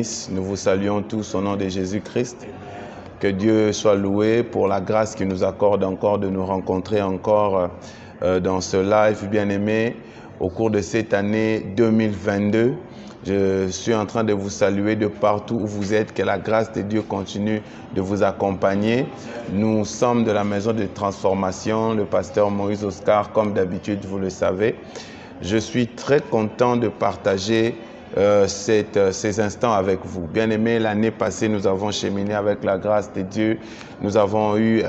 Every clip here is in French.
bénisse. Nous vous saluons tous au nom de Jésus-Christ. Que Dieu soit loué pour la grâce qu'il nous accorde encore de nous rencontrer encore dans ce live bien-aimé au cours de cette année 2022. Je suis en train de vous saluer de partout où vous êtes. Que la grâce de Dieu continue de vous accompagner. Nous sommes de la maison de transformation, le pasteur Moïse Oscar, comme d'habitude, vous le savez. Je suis très content de partager ces instants avec vous. Bien-aimés, l'année passée, nous avons cheminé avec la grâce de Dieu. Nous avons eu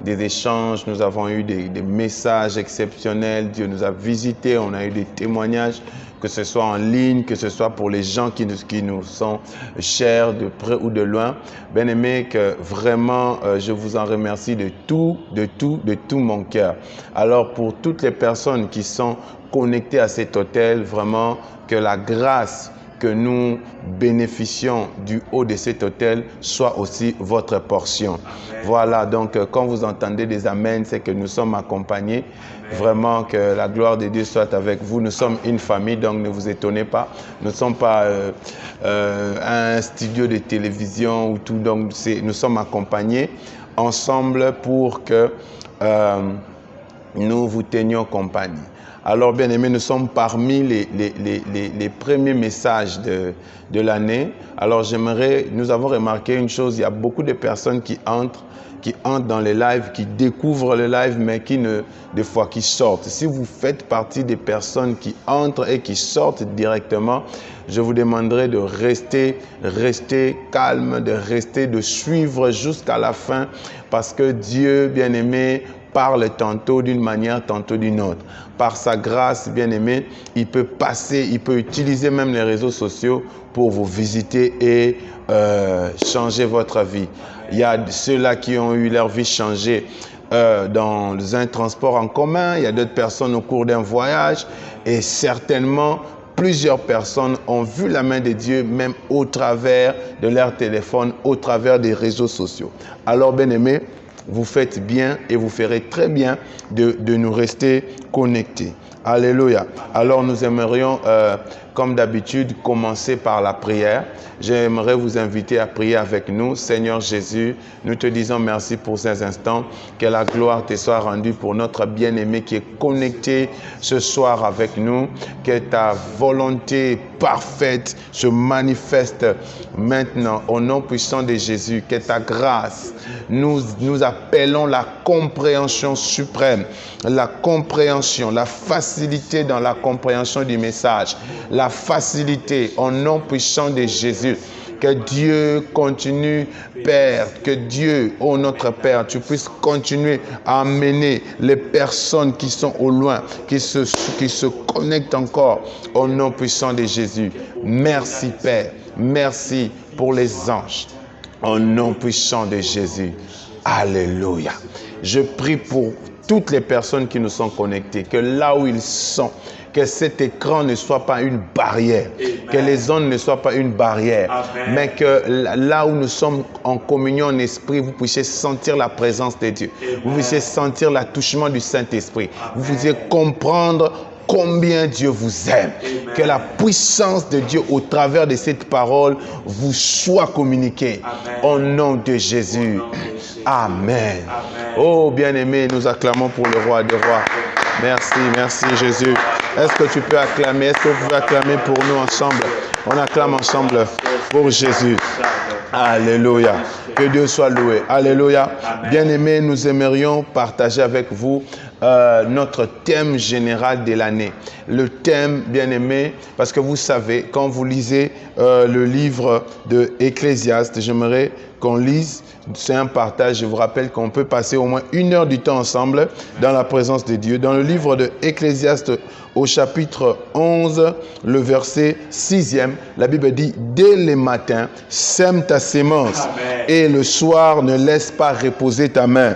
des échanges, nous avons eu des messages exceptionnels. Dieu nous a visités, on a eu des témoignages, que ce soit en ligne, que ce soit pour les gens qui nous sont chers, de près ou de loin. Bien-aimés, que vraiment, je vous en remercie de tout mon cœur. Alors, pour toutes les personnes qui sont connectées à cet hôtel, vraiment, que la grâce que nous bénéficions du haut de cet hôtel soit aussi votre portion. Amen. Voilà, donc quand vous entendez des amens, c'est que nous sommes accompagnés. Amen. Vraiment que la gloire de Dieu soit avec vous. Nous sommes une famille, donc ne vous étonnez pas. Nous ne sommes pas un studio de télévision ou tout, donc nous sommes accompagnés ensemble pour que nous vous tenions compagnie. Alors, bien aimés, nous sommes parmi les premiers messages de l'année. Alors, nous avons remarqué une chose, il y a beaucoup de personnes qui entrent dans les lives, qui découvrent le live, mais des fois qui sortent. Si vous faites partie des personnes qui entrent et qui sortent directement, je vous demanderai de rester calme, de suivre jusqu'à la fin, parce que Dieu, bien aimé, parle tantôt d'une manière, tantôt d'une autre. Par sa grâce, bien-aimé, il peut utiliser même les réseaux sociaux pour vous visiter et changer votre vie. Il y a ceux-là qui ont eu leur vie changée dans un transport en commun, il y a d'autres personnes au cours d'un voyage et certainement plusieurs personnes ont vu la main de Dieu même au travers de leur téléphone, au travers des réseaux sociaux. Alors, bien-aimé, vous faites bien et vous ferez très bien de nous rester connectés. Alléluia. Alors nous aimerions, comme d'habitude, commencer par la prière. J'aimerais vous inviter à prier avec nous. Seigneur Jésus, nous te disons merci pour ces instants. Que la gloire te soit rendue pour notre bien-aimé qui est connecté ce soir avec nous. Que ta volonté parfaite se manifeste maintenant au nom puissant de Jésus. Que ta grâce, nous appelons la compréhension suprême, la compréhension, la facilité dans la compréhension du message, la facilité au nom puissant de Jésus. Que Dieu continue, Père, que Dieu, oh notre Père, tu puisses continuer à amener les personnes qui sont au loin, qui se connectent encore au nom puissant de Jésus. Merci Père, merci pour les anges, au nom puissant de Jésus. Alléluia. Je prie pour toutes les personnes qui nous sont connectées, que là où ils sont, que cet écran ne soit pas une barrière, Amen. Que les ondes ne soient pas une barrière, Amen. Mais que là où nous sommes en communion en esprit, vous puissiez sentir la présence de Dieu, Amen. Vous puissiez sentir l'attouchement du Saint-Esprit, Amen. Vous puissiez comprendre combien Dieu vous aime. Amen. Que la puissance de Dieu au travers de cette parole vous soit communiquée. Amen. Au nom de Jésus. Amen. Amen. Oh bien-aimé, nous acclamons pour le roi des rois. Merci Jésus. Est-ce que tu peux acclamer? Est-ce que vous pouvez acclamer pour nous ensemble? On acclame ensemble pour Jésus. Alléluia. Que Dieu soit loué. Alléluia. Bien-aimés, nous aimerions partager avec vous notre thème général de l'année. Le thème, bien-aimé, parce que vous savez, quand vous lisez le livre de Ecclésiaste, j'aimerais qu'on lise, c'est un partage, je vous rappelle qu'on peut passer au moins 1 heure du temps ensemble dans la présence de Dieu. Dans le livre de Ecclésiaste, au chapitre 11, le verset 6e, la Bible dit « Dès le matin, sème ta sémence, et le soir, ne laisse pas reposer ta main,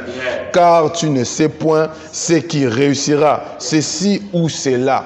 car tu ne sais point ce qui réussira, ceci ou cela.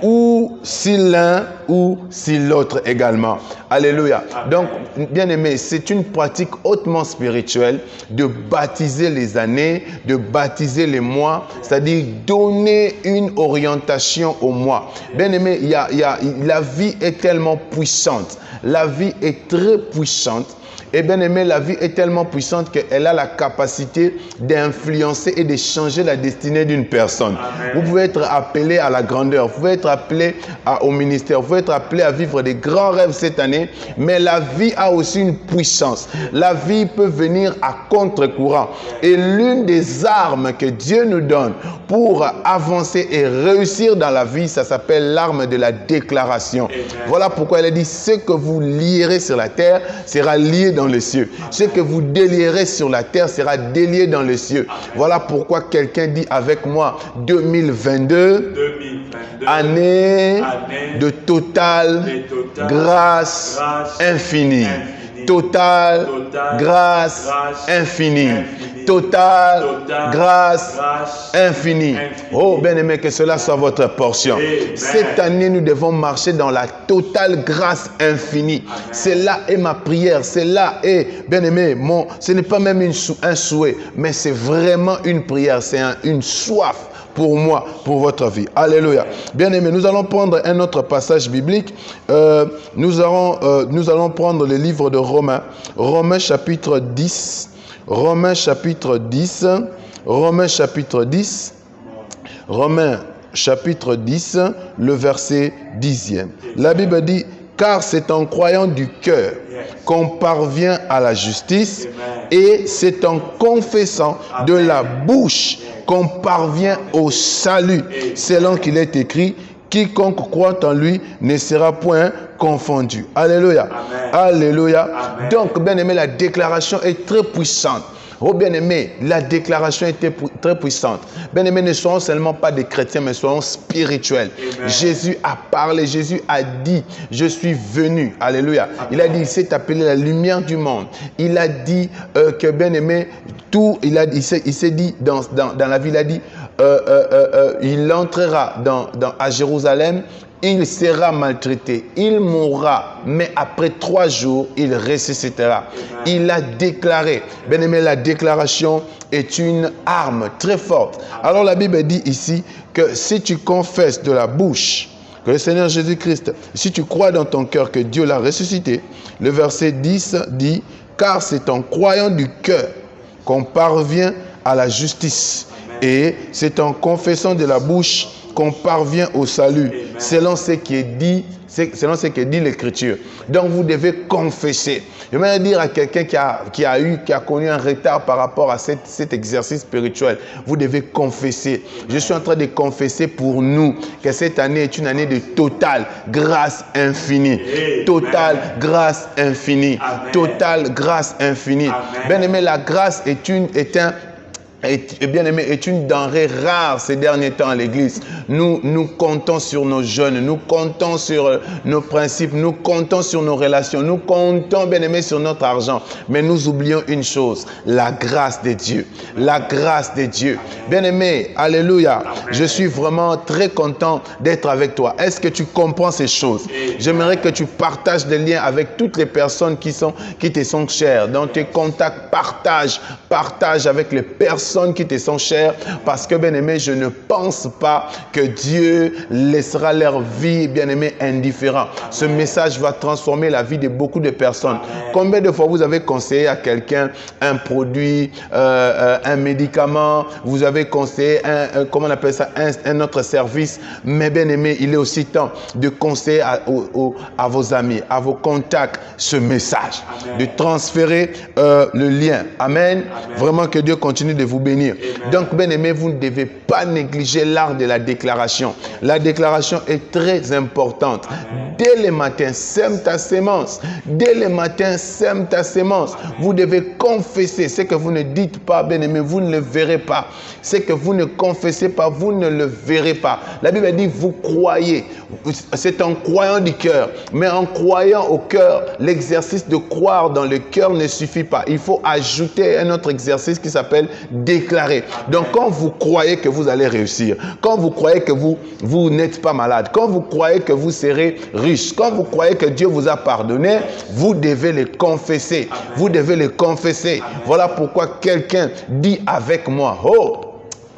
Ou si l'un ou si l'autre également. Alléluia. Donc, bien aimé, c'est une pratique hautement spirituelle de baptiser les années, de baptiser les mois, c'est-à-dire donner une orientation au mois. Bien aimé, la vie est tellement puissante. La vie est très puissante. Et bien aimé, la vie est tellement puissante qu'elle a la capacité d'influencer et de changer la destinée d'une personne. Amen. Vous pouvez être appelé à la grandeur, vous pouvez être appelé au ministère, vous pouvez être appelé à vivre des grands rêves cette année, mais la vie a aussi une puissance. La vie peut venir à contre-courant. Et l'une des armes que Dieu nous donne pour avancer et réussir dans la vie, ça s'appelle l'arme de la déclaration. Amen. Voilà pourquoi elle a dit, ce que vous lierez sur la terre sera lié dans les cieux. Ce que vous délierez sur la terre sera délié dans les cieux. Voilà pourquoi quelqu'un dit avec moi 2022 année de totale grâce infinie. Totale grâce infinie. Totale grâce infinie. Oh, bien-aimé, que cela soit votre portion. Cette année, nous devons marcher dans la totale grâce infinie. C'est là est ma prière. C'est là est, bien-aimé, ce n'est pas même un souhait, mais c'est vraiment une prière. C'est une soif pour moi, pour votre vie. Alléluia. Bien-aimé, nous allons prendre un autre passage biblique. Nous allons prendre le livre de Romains. Romains chapitre 10. Romains chapitre 10. Romains chapitre 10. Romains chapitre 10, le verset 10e. La Bible dit, car c'est en croyant du cœur qu'on parvient à la justice et c'est en confessant de la bouche qu'on parvient au salut, selon qu'il est écrit, quiconque croit en lui ne sera point confondu. Alléluia. Amen. Alléluia. Amen. Donc, bien aimé, la déclaration est très puissante. Oh bien aimé, la déclaration était très puissante. Bien aimé, ne soyons seulement pas des chrétiens, mais soyons spirituels. Amen. Jésus a parlé, Jésus a dit, je suis venu. Alléluia. Amen. Il a dit, il s'est appelé la lumière du monde. Il a dit que bien aimé, tout, il s'est dit dans la vie, il a dit, il entrera à Jérusalem. Il sera maltraité, il mourra, mais après 3 jours, il ressuscitera. Il a déclaré. Bien aimé, la déclaration est une arme très forte. Alors la Bible dit ici que si tu confesses de la bouche que le Seigneur Jésus-Christ, si tu crois dans ton cœur que Dieu l'a ressuscité, le verset 10 dit, car c'est en croyant du cœur qu'on parvient à la justice. Et c'est en confessant de la bouche qu'on parvient au salut. Amen. Selon ce qui est dit, l'Écriture. Donc vous devez confesser. Je vais dire à quelqu'un qui a connu un retard par rapport à cet exercice spirituel, vous devez confesser. Je suis en train de confesser pour nous que cette année est une année de totale grâce infinie. Totale grâce infinie. Totale grâce infinie. Bien aimé, la grâce est bien aimé, est une denrée rare ces derniers temps à l'église. Nous comptons sur nos jeunes, nous comptons sur nos principes, nous comptons sur nos relations, nous comptons, bien aimé, sur notre argent. Mais nous oublions une chose, la grâce de Dieu. La grâce de Dieu. Bien aimé, alléluia. Je suis vraiment très content d'être avec toi. Est-ce que tu comprends ces choses? J'aimerais que tu partages des liens avec toutes les personnes qui te sont chères. Dans tes contacts, partage avec les personnes qui te sont chères, parce que bien aimé, je ne pense pas que Dieu laissera leur vie, bien aimé, indifférent. Ce message va transformer la vie de beaucoup de personnes. Combien de fois vous avez conseillé à quelqu'un un produit, un médicament, vous avez conseillé comment on appelle ça, un autre service, mais bien aimé, il est aussi temps de conseiller à vos amis, à vos contacts ce message, de transférer le lien. Amen. Vraiment que Dieu continue de vous bénir. Amen. Donc, bien aimé, vous ne devez pas négliger l'art de la déclaration. La déclaration est très importante. Amen. Dès le matin, sème ta sémence. Dès le matin, sème ta sémence. Amen. Vous devez confesser. Ce que vous ne dites pas, bien aimé, vous ne le verrez pas. Ce que vous ne confessez pas, vous ne le verrez pas. La Bible dit, vous croyez. C'est en croyant du cœur. Mais en croyant au cœur, l'exercice de croire dans le cœur ne suffit pas. Il faut ajouter un autre exercice qui s'appelle déclarer. Donc quand vous croyez que vous allez réussir, quand vous croyez que vous n'êtes pas malade, quand vous croyez que vous serez riche, quand vous croyez que Dieu vous a pardonné, vous devez le confesser. Vous devez le confesser. Voilà pourquoi quelqu'un dit avec moi, oh,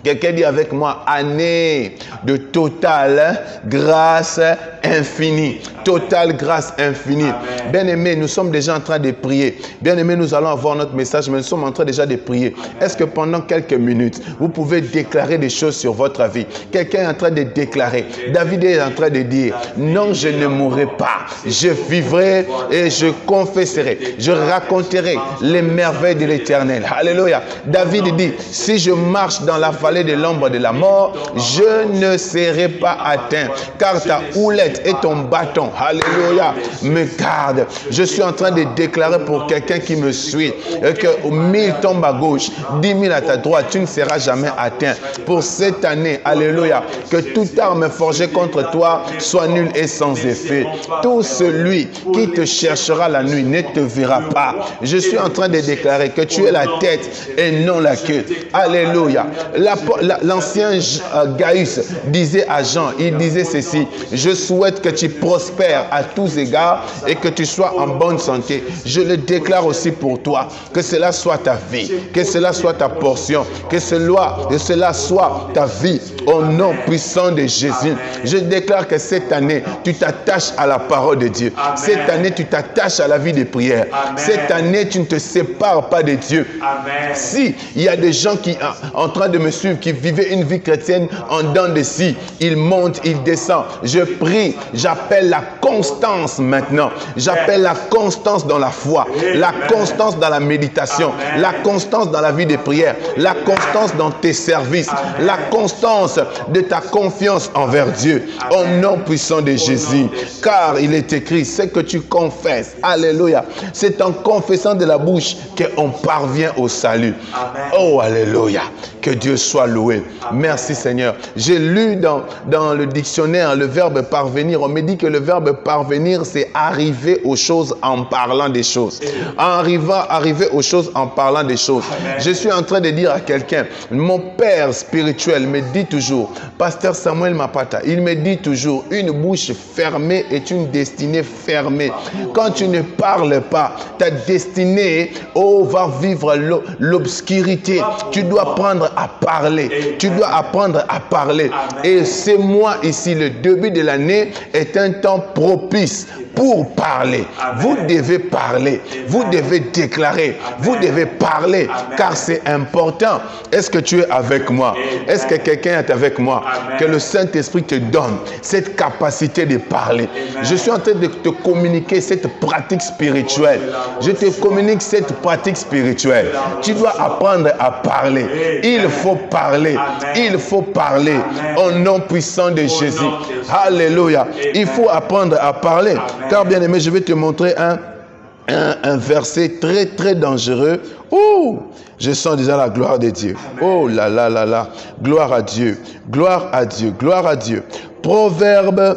quelqu'un dit avec moi, année de totale grâce infinie. Totale grâce infinie. Bien-aimés, nous sommes déjà en train de prier. Bien-aimés, nous allons avoir notre message, mais nous sommes en train déjà de prier. Est-ce que pendant quelques minutes, vous pouvez déclarer des choses sur votre vie? Quelqu'un est en train de déclarer. David est en train de dire, non, je ne mourrai pas. Je vivrai et je confesserai. Je raconterai les merveilles de l'Éternel. Alléluia. David dit, si je marche dans la vallée de l'ombre de la mort, je ne serai pas atteint, car ta houlette et ton bâton, alléluia, me garde. Je suis en train de déclarer pour quelqu'un qui me suit que 1000 tombent à gauche, 10 000 à ta droite, tu ne seras jamais atteint. Pour cette année, alléluia, que toute arme forgée contre toi soit nulle et sans effet. Tout celui qui te cherchera la nuit ne te verra pas. Je suis en train de déclarer que tu es la tête et non la queue. Alléluia. L'ancien Gaius disait à Jean, il disait ceci, je souhaite que tu prospères à tous égards et que tu sois en bonne santé. Je le déclare aussi pour toi, que cela soit ta vie, que cela soit ta portion, que cela soit ta vie au nom puissant de Jésus. Je déclare que cette année, tu t'attaches à la parole de Dieu. Amen. Cette année, tu t'attaches à la vie de prière. Amen. Cette année, tu ne te sépares pas de Dieu. Amen. Si il y a des gens qui sont en train de me suivre, qui vivaient une vie chrétienne en dents de scie, ils montent, ils descendent. Je prie, j'appelle la constance maintenant. J'appelle la constance dans la foi, la constance dans la méditation, la constance dans la vie de prière, la constance dans tes services, la constance de ta confiance envers Dieu. Au nom puissant de Jésus. Car il est écrit, c'est que tu confesses. Alléluia. C'est en confessant de la bouche qu'on parvient au salut. Oh, alléluia. Que Dieu soit loué. Merci Seigneur. J'ai lu dans le dictionnaire le verbe parvenir. On me dit que le verbe parvenir, c'est arriver aux choses en parlant des choses. Arriver aux choses en parlant des choses. Je suis en train de dire à quelqu'un, mon père spirituel me dit toujours, Pasteur Samuel Mapata, il me dit toujours, une bouche fermée est une destinée fermée. Quand tu ne parles pas, ta destinée va vivre l'obscurité. Tu dois apprendre à parler. Tu dois apprendre à parler. Et c'est moi ici, le début de l'année est un temps propice pour parler. Vous devez parler. Vous devez déclarer. Vous devez parler. Car c'est important. Est-ce que tu es avec moi? Est-ce que quelqu'un est avec moi? Que le Saint-Esprit te donne cette capacité de parler. Je suis en train de te communiquer cette pratique spirituelle. Je te communique cette pratique spirituelle. Tu dois apprendre à parler. Il faut parler. Il faut parler. Au nom puissant de Jésus. Alléluia. Il faut apprendre à parler. Car bien aimé, je vais te montrer un verset très très dangereux. Oh, je sens déjà la gloire de Dieu. Oh là là là là. Gloire à Dieu. Gloire à Dieu. Gloire à Dieu. Proverbe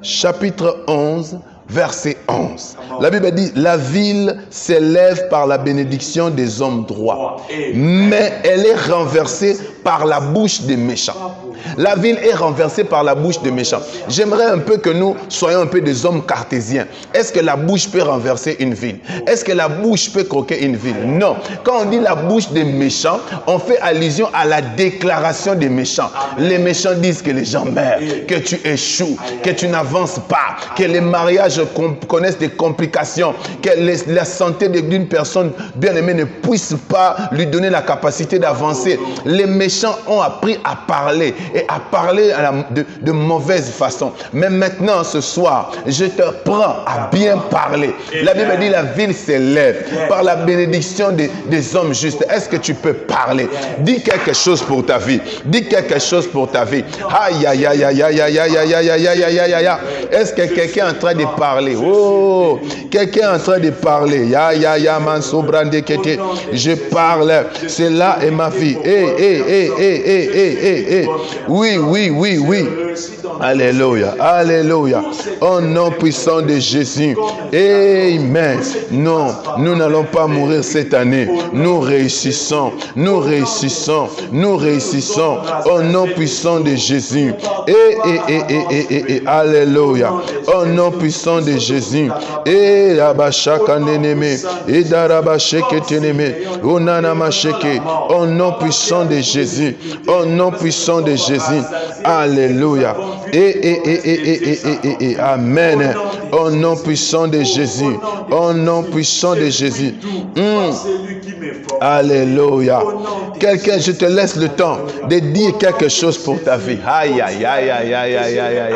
chapitre 11. Verset 11. La Bible dit, la ville s'élève par la bénédiction des hommes droits, mais elle est renversée par la bouche des méchants. La ville est renversée par la bouche des méchants. J'aimerais un peu que nous soyons un peu des hommes cartésiens. Est-ce que la bouche peut renverser une ville? Est-ce que la bouche peut croquer une ville? Non. Quand on dit la bouche des méchants, on fait allusion à la déclaration des méchants. Les méchants disent que les gens meurent, que tu échoues, que tu n'avances pas, que les mariages connaissent des complications, que la santé d'une personne bien-aimée ne puisse pas lui donner la capacité d'avancer. Les méchants ont appris à parler et à parler de mauvaise façon. Mais maintenant, ce soir, je te prends à bien parler. La Bible dit la ville s'élève par la bénédiction des hommes justes. Est-ce que tu peux parler? Dis quelque chose pour ta vie. Dis quelque chose pour ta vie. Aïe, aïe, aïe, aïe, aïe, aïe, aïe, aïe, aïe, aïe, aïe, aïe, aïe. Est-ce que quelqu'un est en train de parler? Oh, quelqu'un est en train de parler. Ya, ya, ya, man, sobrande, kete. Je parle. Cela est ma vie. Oui, oui, oui, oui. Alléluia, alléluia. Au nom puissant de Jésus. Amen. Non, nous n'allons pas mourir cette année. Nous réussissons, nous réussissons, nous réussissons. Au nom puissant de Jésus. Alléluia. Au nom puissant de Jésus. Et Abashaka Neneme. Et Darabasheke Teneme. Onanamasheke. Au nom puissant de Jésus. Au nom puissant de Jésus. Alléluia. Amen. Au nom puissant de Jésus. Au nom puissant de Jésus. Alléluia. Quelqu'un, je te laisse le temps de dire quelque chose pour ta vie. Aïe, aïe, aïe, aïe, aïe, aïe, aïe, aïe.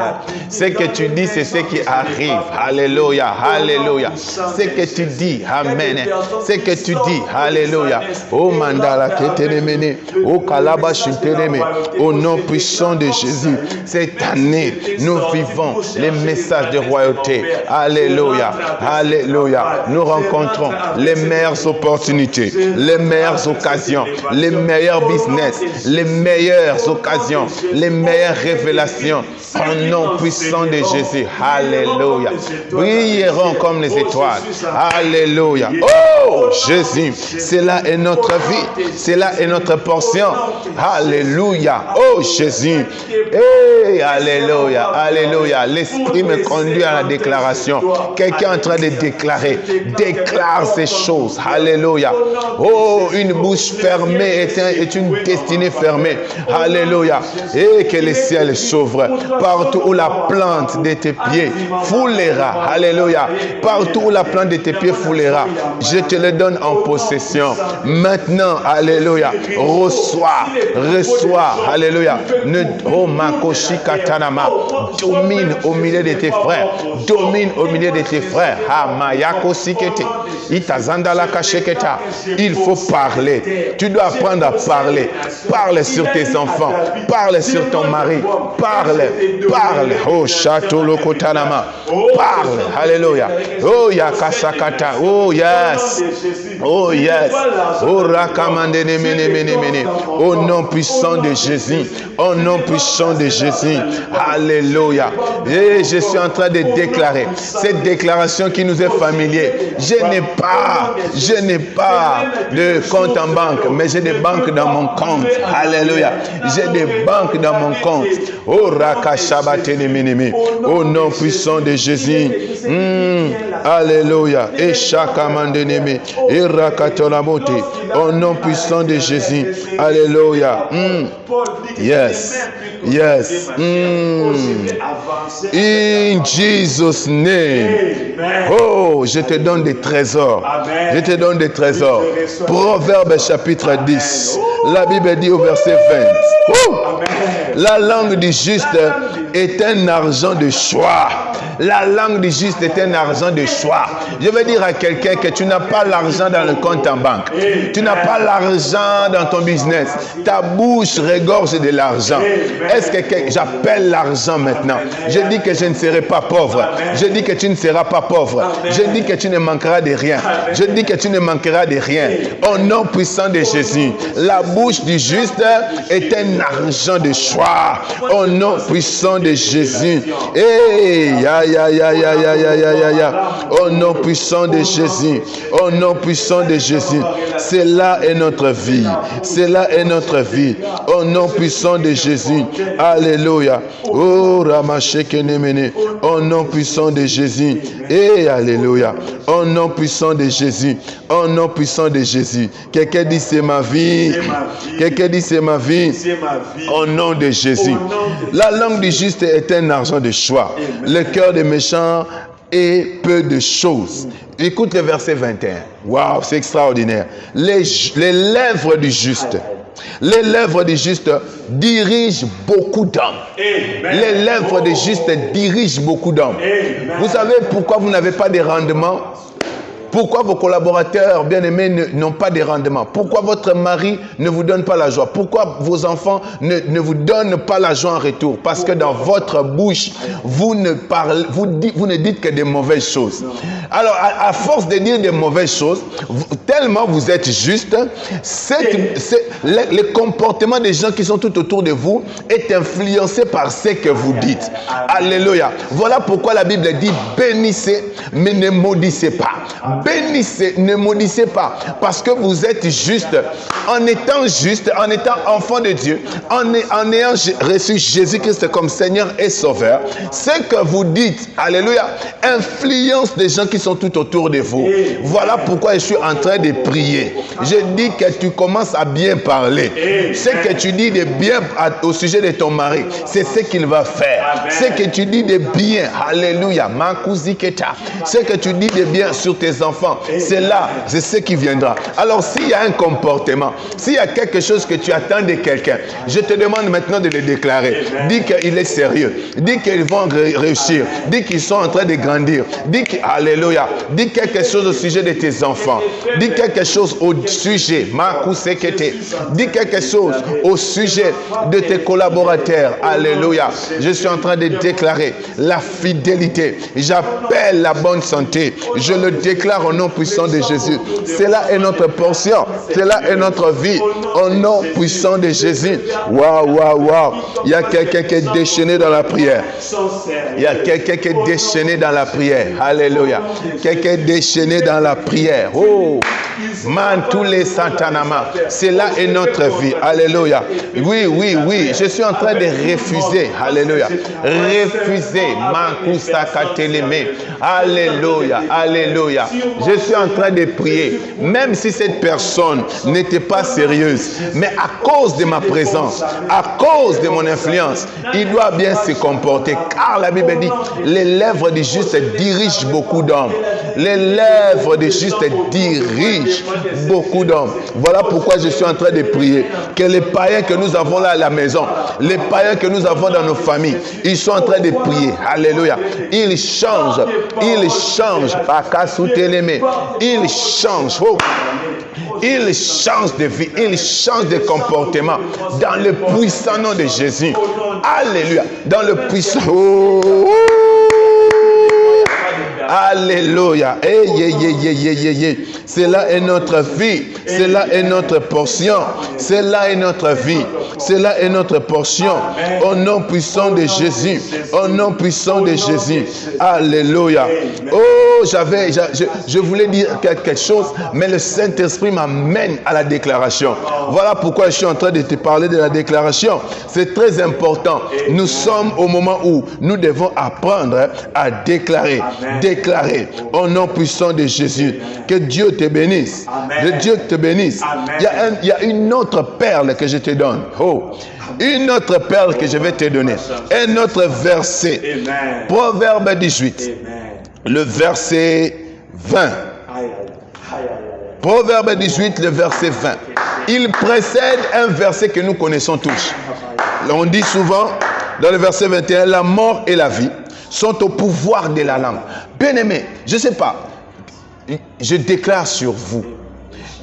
Ce que tu dis, c'est ce qui arrive. Alléluia, alléluia. Ce que tu dis, amen. Ce que tu dis, alléluia. Oh mandala ketelemene, oh kalabash teleme. Au nom puissant de Jésus, cette année, nous vivons les messages de royauté. Alléluia, alléluia. Nous rencontrons les meilleures opportunités, les meilleures occasions, les meilleurs business, les meilleures occasions, les meilleures révélations. Au nom puissant de Jésus. Alléluia. Brilleront comme les étoiles. Alléluia. Oh Jésus, cela est notre vie. Cela est notre portion. Alléluia. Oh Jésus. Hey, alléluia. Alléluia. L'Esprit me conduit à la déclaration. Quelqu'un est en train de déclarer. Déclare ces choses. Alléluia. Oh, une bouche fermée est une destinée fermée. Alléluia. Et que le ciel s'ouvre. Partout où la plante de tes pieds foulera. Alléluia. Partout où la plante de tes pieds foulera. Je te le donne en possession. Maintenant, alléluia. Reçois. Reçois. Alléluia. Oh, Makoshi Katanama. Domine au milieu de tes frères. Domine au milieu de tes frères. Hamayako Sikete. Itazandala Kasheketa. Il faut parler. Tu dois apprendre à parler. Parle sur tes enfants. Parle sur ton mari. Parle. Parle. Oh, Château Lokotanama. Parle. Alléluia. Oh, Yakasakata. Oh, yes. Oh, yes. Oh, Rakamande Mene Mene Mene. Au nom puissant de Jésus. Au nom puissant de Jésus. Alléluia. Et je suis en train de déclarer cette déclaration qui nous est familière. Je n'ai pas de compte en banque, mais j'ai des banques dans mon compte. Alléluia. J'ai des banques dans mon compte. Oh, Rakashabatenemeneme. Au nom puissant de Jésus. Alléluia. Et Shakamandeneme. Et Rakatolamote. Au nom puissant de Jésus. Alléluia. Yes. Yes. In Jesus' name. Oh, je te donne des trésors. Je te donne des trésors. Proverbe chapitre 10. La Bible dit au verset 20. La langue du juste est un argent de choix. La langue du juste est un argent de choix. Je veux dire à quelqu'un que tu n'as pas l'argent dans le compte en banque. Tu n'as pas l'argent dans ton business. Ta bouche regorge de l'argent. Est-ce que j'appelle l'argent maintenant? Je dis que je ne serai pas pauvre. Je dis que tu ne seras pas pauvre. Je dis que tu ne manqueras de rien. Je dis que tu ne manqueras de rien. Au nom puissant de Jésus, la bouche du juste est un argent de choix. Au nom puissant de Jésus. Au nom puissant de Jésus. Au nom puissant de Jésus. Cela est notre vie. Cela est notre vie. Au nom puissant de Jésus. Alléluia. Oh, Ramachekenemene. Au nom puissant de Jésus. Et alléluia. Au nom puissant de Jésus. Au nom puissant de Jésus. Quelqu'un dit c'est ma vie. Quelqu'un dit c'est ma vie. Au nom de Jésus. La langue du juste est un argent de choix. Le cœur des méchants est peu de choses. Écoute le verset 21. Waouh, c'est extraordinaire. Les lèvres du juste. Les lèvres du juste dirigent beaucoup d'hommes. Les lèvres du juste dirigent beaucoup d'hommes. Vous savez pourquoi vous n'avez pas de rendement? Pourquoi vos collaborateurs, bien-aimés, n'ont pas de rendement? Pourquoi votre mari ne vous donne pas la joie? Pourquoi vos enfants ne vous donnent pas la joie en retour? Parce que dans votre bouche, vous ne dites que des mauvaises choses. Alors, à force de dire des mauvaises choses, tellement vous êtes juste, le comportement des gens qui sont tout autour de vous est influencé par ce que vous dites. Alléluia. Voilà pourquoi la Bible dit bénissez, mais ne maudissez pas. Bénissez, ne maudissez pas. Parce que vous êtes juste. En étant juste, en étant enfant de Dieu, en ayant reçu Jésus-Christ comme Seigneur et Sauveur, ce que vous dites, alléluia, influence des gens qui sont tout autour de vous. Voilà pourquoi je suis en train de prier. Je dis que tu commences à bien parler. Ce que tu dis de bien au sujet de ton mari, c'est ce qu'il va faire. Ce que tu dis de bien, alléluia, ce que tu dis de bien sur tes enfants, c'est ce qui viendra. Alors s'il y a un comportement, s'il y a quelque chose que tu attends de quelqu'un, je te demande maintenant de le déclarer. Dis qu'il est sérieux. Dis qu'ils vont réussir. Dis qu'ils sont en train de grandir. Alléluia. Dis quelque chose au sujet de tes enfants. Dis quelque chose au sujet. Dis quelque chose au sujet de tes collaborateurs. Alléluia. Je suis en train de déclarer la fidélité. J'appelle la bonne santé. Je le déclare au nom puissant de Jésus. Cela est notre portion. Cela est notre vie. Au nom puissant de Jésus. Waouh, waouh, waouh. Il y a quelqu'un qui est déchaîné dans la prière. Il y a quelqu'un qui est déchaîné dans la prière. Alléluia. Quelqu'un est déchaîné dans la prière. Oh. Man, tous les santanama. Cela est notre vie. Alléluia. Oui, oui, oui. Je suis en train de refuser. Alléluia. Refuser. Alléluia. Alléluia. Je suis en train de prier. Même si cette personne n'était pas sérieuse, mais à cause de ma présence, à cause de mon influence, il doit bien se comporter. Car la Bible dit, les lèvres du juste dirigent beaucoup d'hommes. Les lèvres du juste dirigent beaucoup d'hommes. Voilà pourquoi je suis en train de prier. Que les païens que nous avons là à la maison, les païens que nous avons dans nos familles, ils sont en train de prier. Alléluia. Ils changent. Ils changent. Ils changent. Oh. Ils changent de vie, ils changent de comportement dans le puissant nom de Jésus. Alléluia. Dans le puissant. Oh. Alléluia. Cela est notre vie. Cela est notre portion. Cela est notre vie. Cela est notre portion. Au nom puissant de Jésus. Au nom puissant de Jésus. Alléluia. Oh, je voulais dire quelque chose, mais le Saint-Esprit m'amène à la déclaration. Voilà pourquoi je suis en train de te parler de la déclaration. C'est très important. Nous sommes au moment où nous devons apprendre à déclarer. Déclarer au nom puissant de Jésus. Que Dieu te bénisse. Que Dieu te bénisse. Il y a une autre perle que je te donne. Oh. Une autre perle que je vais te donner. Un autre verset. Proverbe 18. Le verset 20. Proverbe 18, le verset 20. Il précède un verset que nous connaissons tous. On dit souvent, dans le verset 21, la mort et la vie sont au pouvoir de la langue. Bien-aimé, je ne sais pas, je déclare sur vous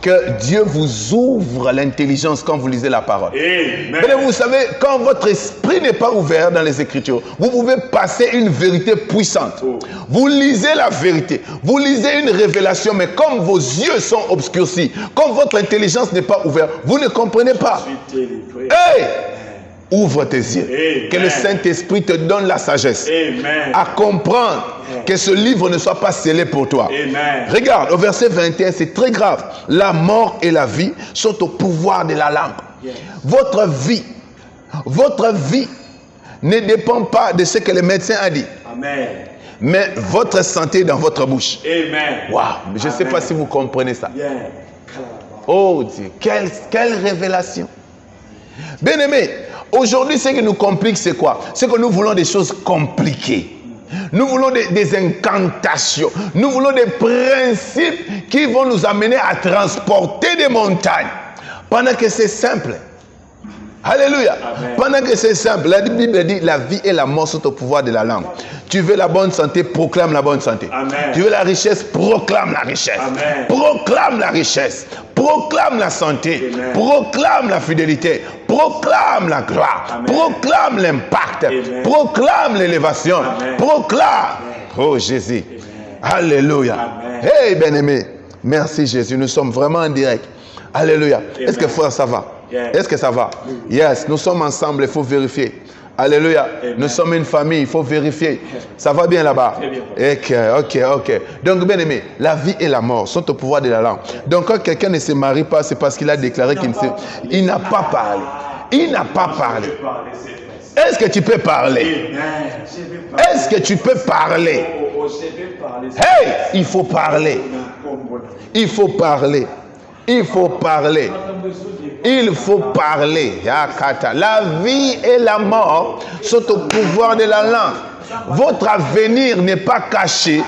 que Dieu vous ouvre l'intelligence quand vous lisez la parole. Mais vous savez, quand votre esprit n'est pas ouvert dans les Écritures, vous pouvez passer une vérité puissante. Vous lisez la vérité, vous lisez une révélation, mais comme vos yeux sont obscurcis, comme votre intelligence n'est pas ouverte, vous ne comprenez pas. Hey! Ouvre tes yeux. Amen. Que le Saint-Esprit te donne la sagesse. Amen. À comprendre que ce livre ne soit pas scellé pour toi. Amen. Regarde, au verset 21, c'est très grave. La mort et la vie sont au pouvoir de la langue. Yeah. Votre vie ne dépend pas de ce que le médecin a dit. Amen. Mais votre santé est dans votre bouche. Amen. Wow, je ne sais pas si vous comprenez ça. Yeah. Oh Dieu, quelle révélation. Bien-aimé, aujourd'hui, ce qui nous complique, c'est quoi? C'est que nous voulons des choses compliquées. Nous voulons des incantations. Nous voulons des principes qui vont nous amener à transporter des montagnes. Pendant que c'est simple. Alléluia. Amen. Pendant que c'est simple, la Bible dit la vie et la mort sont au pouvoir de la langue. Tu veux la bonne santé, proclame la bonne santé. Amen. Tu veux la richesse, proclame la richesse. Amen. Proclame la richesse. Proclame la santé. Amen. Proclame la fidélité. Proclame la gloire. Amen. Proclame l'impact. Amen. Proclame l'élévation. Amen. Proclame. Amen. Oh Jésus. Amen. Alléluia. Amen. Hey bien-aimé. Merci Jésus. Nous sommes vraiment en direct. Alléluia. Amen. Est-ce que frère ça va? Yes. Est-ce que ça va? Yes. Nous sommes ensemble. Il faut vérifier. Alléluia. Amen. Nous sommes une famille. Il faut vérifier. Ça va bien là-bas? Très bien. Ok. Donc bien aimé, la vie et la mort sont au pouvoir de la langue. Donc quand quelqu'un ne se marie pas, c'est parce qu'il a déclaré qu'il il n'a pas parlé. Il n'a pas parlé. Est-ce que tu peux parler? Est-ce que tu peux parler? Hey, il faut parler. Il faut parler. Il faut parler. Il faut parler. La vie et la mort sont au pouvoir de la langue. Votre avenir n'est pas caché.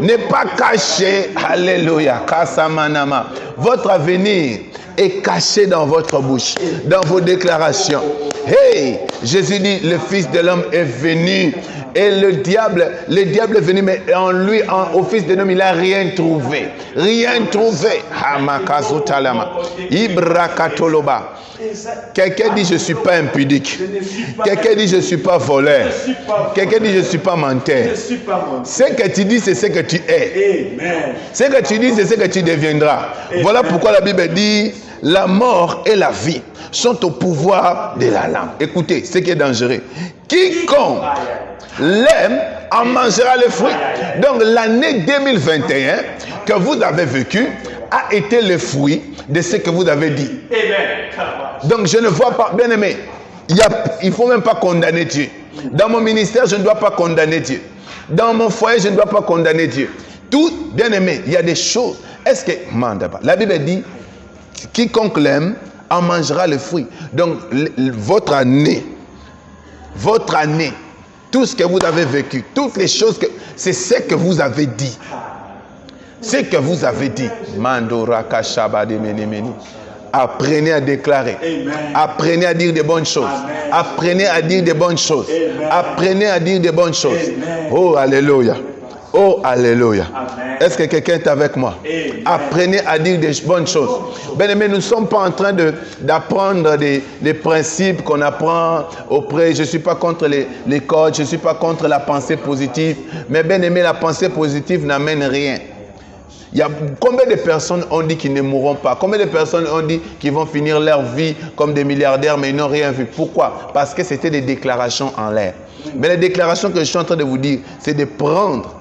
N'est pas caché. Alléluia. Kasamanama. Votre avenir est caché dans votre bouche, dans vos déclarations. Hey, Jésus dit, le Fils de l'homme est venu. Et le diable est venu, mais en lui, au Fils de l'homme, il n'a rien trouvé. Rien trouvé. Hamakazutalama. Ibrakatoloba. Quelqu'un dit, je ne suis pas impudique. Quelqu'un dit, je ne suis pas voleur. Quelqu'un dit, je ne suis pas menteur. Ce que tu dis, c'est ce que tu es. Ce que tu dis, c'est ce que tu deviendras. Voilà pourquoi la Bible dit, la mort et la vie sont au pouvoir de la langue. Écoutez, ce qui est dangereux. Quiconque l'aime en mangera le fruit. Donc l'année 2021 que vous avez vécu a été le fruit de ce que vous avez dit. Donc je ne vois pas, bien aimé, il ne faut même pas condamner Dieu. Dans mon ministère, je ne dois pas condamner Dieu. Dans mon foyer, je ne dois pas condamner Dieu. Tout, bien aimé, il y a des choses. Est-ce que, la Bible dit, quiconque l'aime en mangera le fruit. Donc votre année, tout ce que vous avez vécu, toutes les choses, c'est ce que vous avez dit. Ce que vous avez dit. Apprenez à déclarer. Amen. Apprenez à dire de bonnes choses. Amen. Apprenez à dire de bonnes choses. Amen. Apprenez à dire de bonnes choses. Amen. Oh, alléluia. Oh, alléluia. Est-ce que quelqu'un est avec moi? Amen. Apprenez à dire des bonnes choses. Bien aimé, nous ne sommes pas en train d'apprendre des principes qu'on apprend auprès. Je ne suis pas contre les codes, je ne suis pas contre la pensée positive. Mais bien aimé, la pensée positive n'amène rien. Il y a combien de personnes ont dit qu'ils ne mourront pas? Combien de personnes ont dit qu'ils vont finir leur vie comme des milliardaires, mais ils n'ont rien vu? Pourquoi? Parce que c'était des déclarations en l'air. Mais les déclarations que je suis en train de vous dire, c'est de prendre.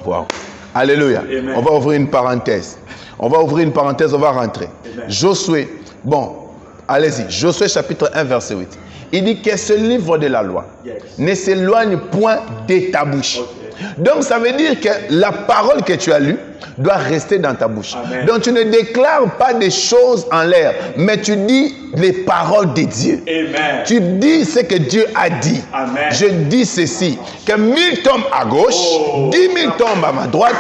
Wow. Alléluia. Amen. On va ouvrir une parenthèse. On va rentrer. Amen. Josué. Bon, allez-y. Josué chapitre 1, verset 8. Il dit que ce livre de la loi ne s'éloigne point de ta bouche. Donc ça veut dire que la parole que tu as lue doit rester dans ta bouche. Amen. Donc tu ne déclares pas des choses en l'air, mais tu dis les paroles de Dieu. Amen. Tu dis ce que Dieu a dit. Amen. Je dis ceci, que 1000 tombent à gauche, 10 000 tombent à ma droite.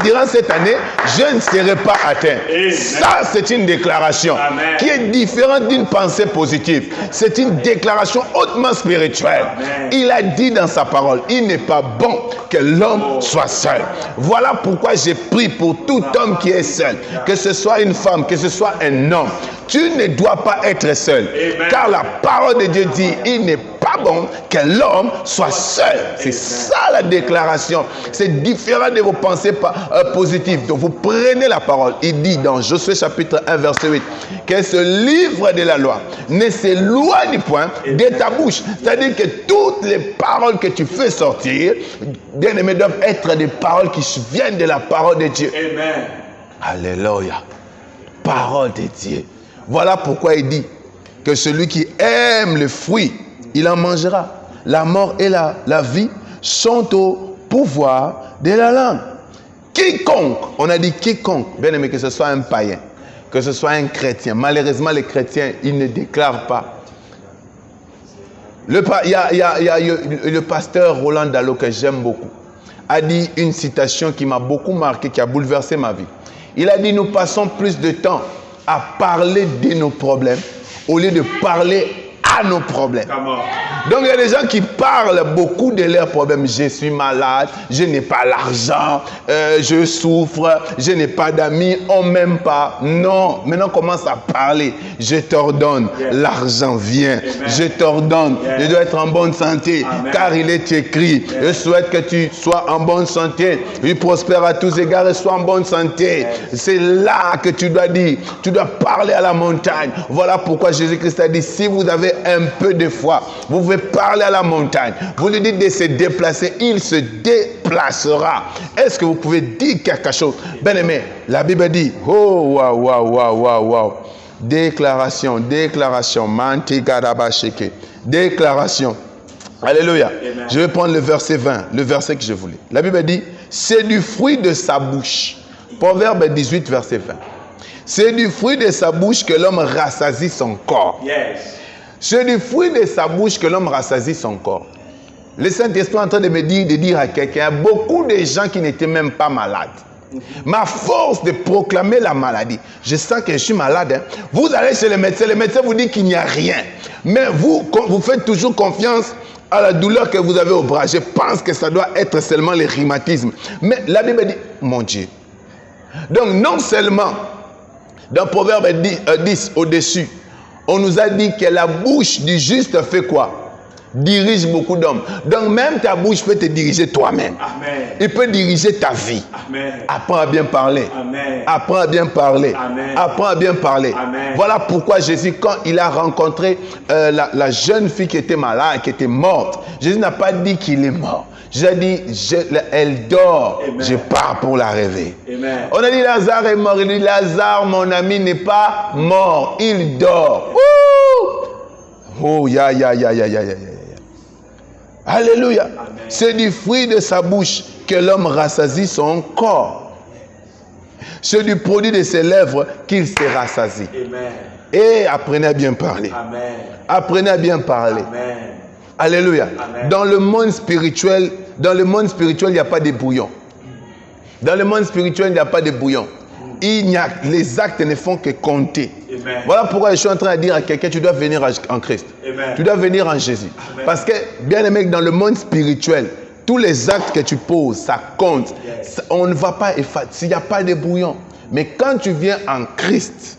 Durant cette année, je ne serai pas atteint. Amen. Ça, c'est une déclaration qui est différente d'une pensée positive. C'est une déclaration hautement spirituelle. Amen. Il a dit dans sa parole, il n'est pas bon que l'homme soit seul. Voilà pourquoi j'ai prié pour tout homme qui est seul, que ce soit une femme, que ce soit un homme. Tu ne dois pas être seul. Amen. Car la parole de Dieu dit, il n'est pas bon que l'homme soit seul. C'est ça la déclaration. C'est différent de vos pensées positives. Donc vous prenez la parole. Il dit dans Josué chapitre 1 verset 8, que ce livre de la loi ne s'éloigne point de ta bouche. C'est-à-dire que toutes les paroles que tu fais sortir, bien aimé, doivent être des paroles qui viennent de la parole de Dieu. Amen. Alléluia. Parole de Dieu. Voilà pourquoi il dit que celui qui aime le fruit, il en mangera. La mort et la vie sont au pouvoir de la langue. Quiconque, on a dit quiconque, bien aimé, que ce soit un païen, que ce soit un chrétien. Malheureusement, les chrétiens, ils ne déclarent pas. Il y a le pasteur Roland Dallot, que j'aime beaucoup, a dit une citation qui m'a beaucoup marqué, qui a bouleversé ma vie. Il a dit, nous passons plus de temps à parler de nos problèmes au lieu de parler à nos problèmes. Donc il y a des gens qui parlent beaucoup de leurs problèmes. Je suis malade, je n'ai pas l'argent, je souffre, je n'ai pas d'amis, on ne m'aime pas. Non, maintenant commence à parler. Je t'ordonne, l'argent vient. Je t'ordonne, je dois être en bonne santé. Car il est écrit, je souhaite que tu sois en bonne santé. Il prospère à tous égards et sois en bonne santé. C'est là que tu dois dire, tu dois parler à la montagne. Voilà pourquoi Jésus-Christ a dit, si vous avez un peu de foi, vous pouvez parler à la montagne. Vous lui dites de se déplacer, il se déplacera. Est-ce que vous pouvez dire quelque chose? Bien-aimé, la Bible dit, oh, waouh, waouh, waouh, waouh, waouh. Déclaration, déclaration, mantigadabasheke. Déclaration. Alléluia. Amen. Je vais prendre le verset 20, le verset que je voulais. La Bible dit, c'est du fruit de sa bouche. Proverbe 18, verset 20. C'est du fruit de sa bouche que l'homme rassasie son corps. Yes. C'est du fruit de sa bouche que l'homme rassasie son corps. Le Saint-Esprit est en train de me dire, de dire à quelqu'un, il y a beaucoup de gens qui n'étaient même pas malades. Ma force de proclamer la maladie, je sens que je suis malade. Hein. Vous allez chez le médecin vous dit qu'il n'y a rien. Mais vous faites toujours confiance à la douleur que vous avez au bras. Je pense que ça doit être seulement le rhumatisme. Mais la Bible dit, mon Dieu. Donc non seulement, dans Proverbe 10 au-dessus, on nous a dit que la bouche du juste fait quoi? Dirige beaucoup d'hommes. Donc même ta bouche peut te diriger toi-même. Il peut diriger ta vie. Amen. Apprends à bien parler. Amen. Apprends à bien parler. Amen. Apprends à bien parler. Amen. Voilà pourquoi Jésus, quand il a rencontré la jeune fille qui était malade, qui était morte, Jésus n'a pas dit qu'il est mort. Jésus a dit, elle dort, Amen. Je pars pour la réveiller. Amen. On a dit Lazare est mort. Il dit Lazare, mon ami, n'est pas mort. Il dort. Oh, ya. Alléluia. C'est du fruit de sa bouche que l'homme rassasie son corps. C'est du produit de ses lèvres qu'il se rassasie. Amen. Et apprenez à bien parler. Amen. Apprenez à bien parler. Amen. Alléluia. Amen. Dans le monde spirituel, il n'y a pas de bouillon. Dans le monde spirituel, il n'y a pas de bouillon. Les actes ne font que compter. Amen. Voilà pourquoi je suis en train de dire à quelqu'un, tu dois venir en Christ. Amen. Tu dois venir en Jésus. Amen. Parce que, bien aimé, dans le monde spirituel, tous les actes que tu poses, ça compte. Yes. On ne va pas effacer. S'il n'y a pas de bouillon. Mais quand tu viens en Christ,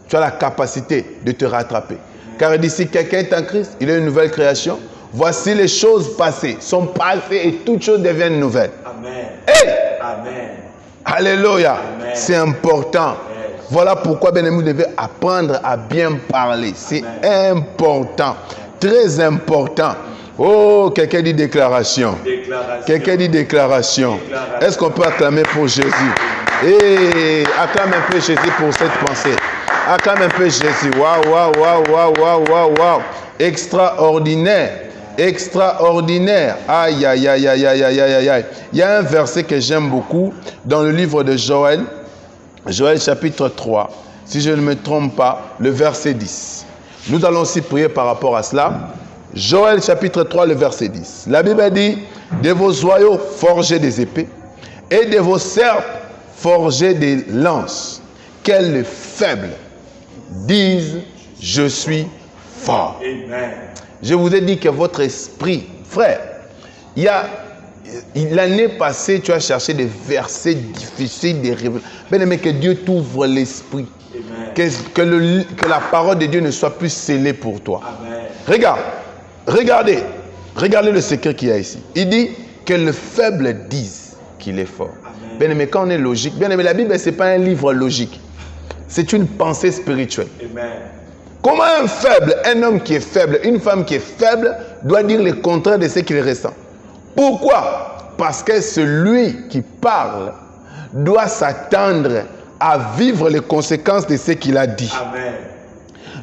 tu as la capacité de te rattraper. Amen. Car il dit, si quelqu'un est en Christ, il est une nouvelle création. Voici les choses passées sont passées et toutes choses deviennent nouvelles. Amen. Hey! Amen. Alléluia. C'est important. Yes. Voilà pourquoi, bien aimé, vous devez apprendre à bien parler. C'est important. Très important. Oh, quelqu'un dit déclaration. Quelqu'un dit déclaration. Est-ce qu'on peut acclamer pour Jésus? Et acclame un peu Jésus pour cette pensée. Acclame un peu Jésus. Waouh. Extraordinaire. Extraordinaire. Aïe. Il y a un verset que j'aime beaucoup dans le livre de Joël. Joël chapitre 3. Si je ne me trompe pas, le verset 10. Nous allons aussi prier par rapport à cela. Joël chapitre 3, le verset 10. La Bible dit, de vos joyaux forgez des épées et de vos serpes forgez des lances. Qu'elles les faibles disent, je suis fort. Amen. Je vous ai dit que votre esprit, frère, l'année passée, tu as cherché des versets difficiles, des révélations. Bien aimé, que Dieu t'ouvre l'esprit. Que la parole de Dieu ne soit plus scellée pour toi. Amen. Regardez le secret qu'il y a ici. Il dit que le faible dise qu'il est fort. Amen. Bien aimé, quand on est logique, bien aimé, la Bible, ce n'est pas un livre logique. C'est une pensée spirituelle. Amen. Comment un faible, un homme qui est faible, une femme qui est faible, doit dire le contraire de ce qu'il ressent? Pourquoi? Parce que celui qui parle doit s'attendre à vivre les conséquences de ce qu'il a dit. Amen.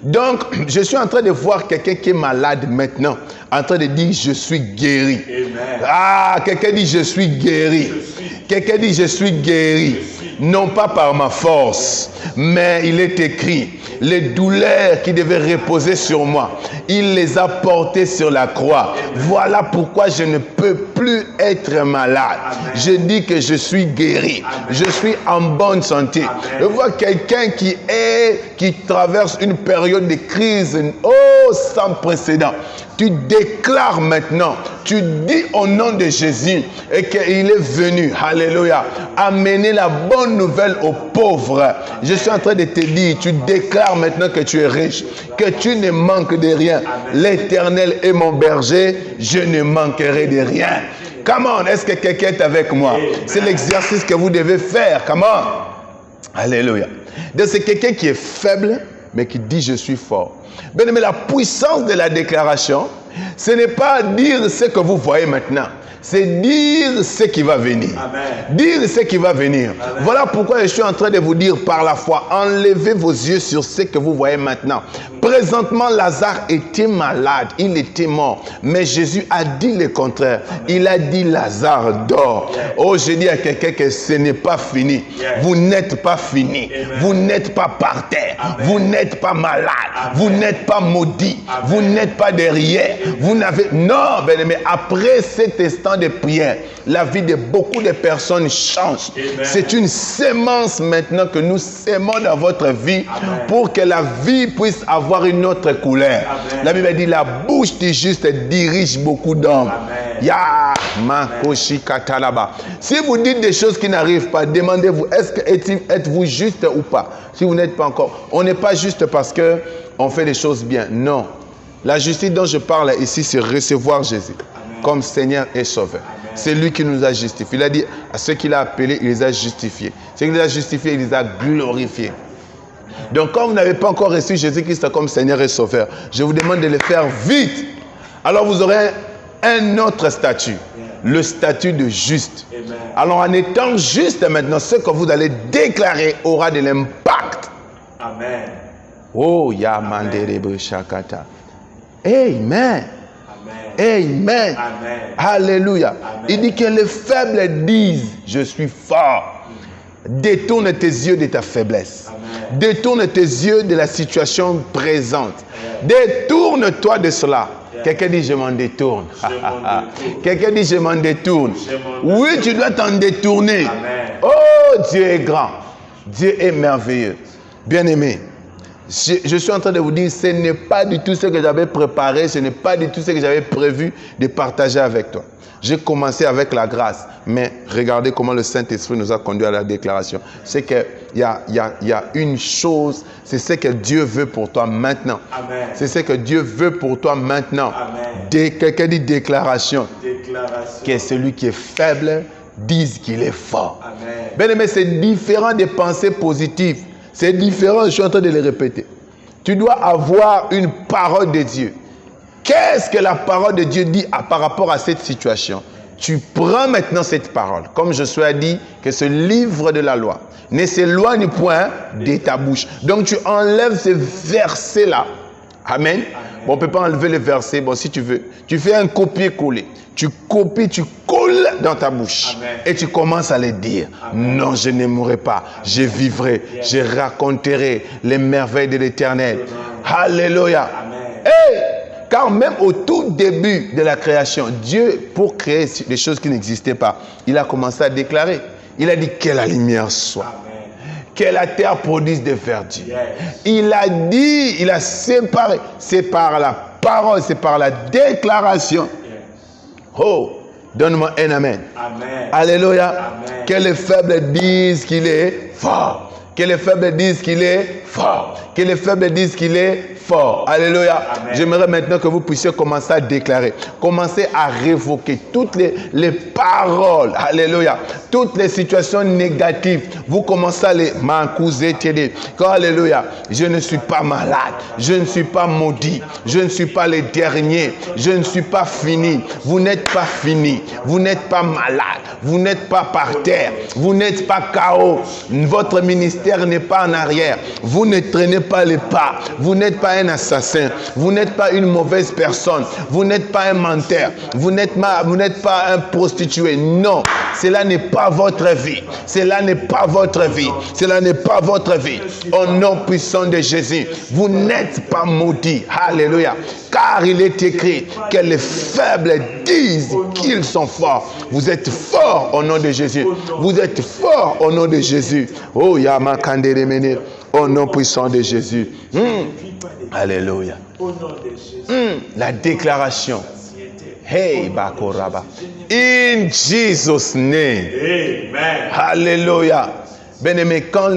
Donc, je suis en train de voir quelqu'un qui est malade maintenant, en train de dire, je suis guéri. Amen. Ah, quelqu'un dit, je suis guéri. Quelqu'un dit, je suis guéri. Non pas par ma force, Mais il est écrit, les douleurs qui devaient reposer sur moi, il les a portées sur la croix. Voilà pourquoi je ne peux plus être malade. Je dis que je suis guéri. Je suis en bonne santé. Je vois quelqu'un qui traverse une période de crise sans précédent. Tu déclares maintenant, tu dis au nom de Jésus et qu'il est venu, alléluia, amener la bonne nouvelle aux pauvres. Je suis en train de te dire, tu déclares maintenant que tu es riche, que tu ne manques de rien. L'Éternel est mon berger, je ne manquerai de rien. Come on, est-ce que quelqu'un est avec moi? C'est l'exercice que vous devez faire, come on. Alléluia. Donc c'est quelqu'un qui est faible, mais qui dit je suis fort. Bien aimé, la puissance de la déclaration, ce n'est pas dire ce que vous voyez maintenant. C'est dire ce qui va venir. Amen. Dire ce qui va venir. Amen. Voilà pourquoi je suis en train de vous dire par la foi, enlevez vos yeux sur ce que vous voyez maintenant. Présentement, Lazare était malade, il était mort. Mais Jésus a dit le contraire. Il a dit, Lazare dort. Oh, je dis à quelqu'un que ce n'est pas fini. Vous n'êtes pas fini. Vous n'êtes pas par terre. Vous n'êtes pas malade. Vous n'êtes pas maudit. Vous n'êtes pas derrière. Vous n'avez... Non, bien-aimé, après cet instant de prière, la vie de beaucoup de personnes change. C'est une sémence maintenant que nous sémons dans votre vie. Amen. Pour que la vie puisse avoir une autre couleur. Amen. La Bible dit la bouche du juste dirige beaucoup d'hommes. Ya makoshi katalaba. Si vous dites des choses qui n'arrivent pas, demandez-vous, êtes-vous juste ou pas? Si vous n'êtes pas encore, on n'est pas juste parce que on fait des choses bien. Non. La justice dont je parle ici, c'est recevoir Jésus. Amen. Comme Seigneur et Sauveur. C'est lui qui nous a justifiés. Il a dit à ceux qu'il a appelés, il les a justifiés. Ceux qu'il les a justifiés, il les a glorifiés. Donc, quand vous n'avez pas encore reçu Jésus-Christ comme Seigneur et Sauveur, je vous demande de le faire vite. Alors, vous aurez un autre statut. Le statut de juste. Alors, en étant juste maintenant, ce que vous allez déclarer aura de l'impact. Amen. Oh, Yamanderebe Shakata. Amen. Amen. Amen. Alléluia. Amen. Il dit que les faibles disent, je suis fort. Détourne tes yeux de ta faiblesse. Amen. Détourne tes yeux de la situation présente. Amen. Détourne-toi de cela. Quelqu'un dit, je m'en détourne. Quelqu'un dit, je m'en détourne. Oui, tu dois t'en détourner. Amen. Oh, Dieu est grand. Dieu est merveilleux. Bien-aimé. Je suis en train de vous dire, ce n'est pas du tout ce que j'avais préparé, ce n'est pas du tout ce que j'avais prévu de partager avec toi. J'ai commencé avec la grâce, mais regardez comment le Saint-Esprit nous a conduit à la déclaration. C'est qu'il y a une chose, c'est ce que Dieu veut pour toi maintenant. Amen. C'est ce que Dieu veut pour toi maintenant. Quelqu'un dit déclaration. Que celui qui est faible dise qu'il est fort. Bien aimé, c'est différent des pensées positives. C'est différent, je suis en train de le répéter. Tu dois avoir une parole de Dieu. Qu'est-ce que la parole de Dieu dit par rapport à cette situation? Tu prends maintenant cette parole. Comme Josué a dit que ce livre de la loi ne s'éloigne point de ta bouche. Donc tu enlèves ce verset-là. Amen. Bon, on ne peut pas enlever le verset. Bon, si tu veux, tu fais un copier-coller. Tu copies, tu colles dans ta bouche. Amen. Et tu commences à le dire. Amen. Non, je ne mourrai pas. Je vivrai. Je raconterai les merveilles de l'Éternel. Alléluia. Hey! Car même au tout début de la création, Dieu, pour créer des choses qui n'existaient pas, il a commencé à déclarer. Il a dit que la lumière soit. Amen. Que la terre produise des verdures. Yes. Il a dit, il a séparé. C'est par la parole, c'est par la déclaration. Yes. Oh, donne-moi un amen. Amen. Alléluia. Amen. Que les faibles disent qu'il est fort. Que les faibles disent qu'il est fort. Que les faibles disent qu'il est fort. Alléluia. J'aimerais maintenant que vous puissiez commencer à déclarer. Commencez à révoquer toutes les paroles. Alléluia. Toutes les situations négatives. Vous commencez à les m'accuser. Alléluia. Je ne suis pas malade. Je ne suis pas maudit. Je ne suis pas le dernier. Je ne suis pas fini. Vous n'êtes pas fini. Vous n'êtes pas malade. Vous n'êtes pas par terre. Vous n'êtes pas KO. Votre ministère ministère n'est pas en arrière. Vous ne traînez pas les pas. Vous n'êtes pas un assassin. Vous n'êtes pas une mauvaise personne. Vous n'êtes pas un menteur. Vous n'êtes pas un prostitué. Non, cela n'est pas votre vie. Cela n'est pas votre vie. Cela n'est pas votre vie. Au nom puissant de Jésus, vous n'êtes pas maudit. Alléluia. Car il est écrit que les faibles disent qu'ils sont forts. Vous êtes forts au nom de Jésus. Vous êtes forts au nom de Jésus. Oh, Yamakandere, au nom puissant de Jésus. Alléluia. La déclaration. Hey, Bakoraba. In Jesus' name. Amen. Alléluia. Bien-aimé, quand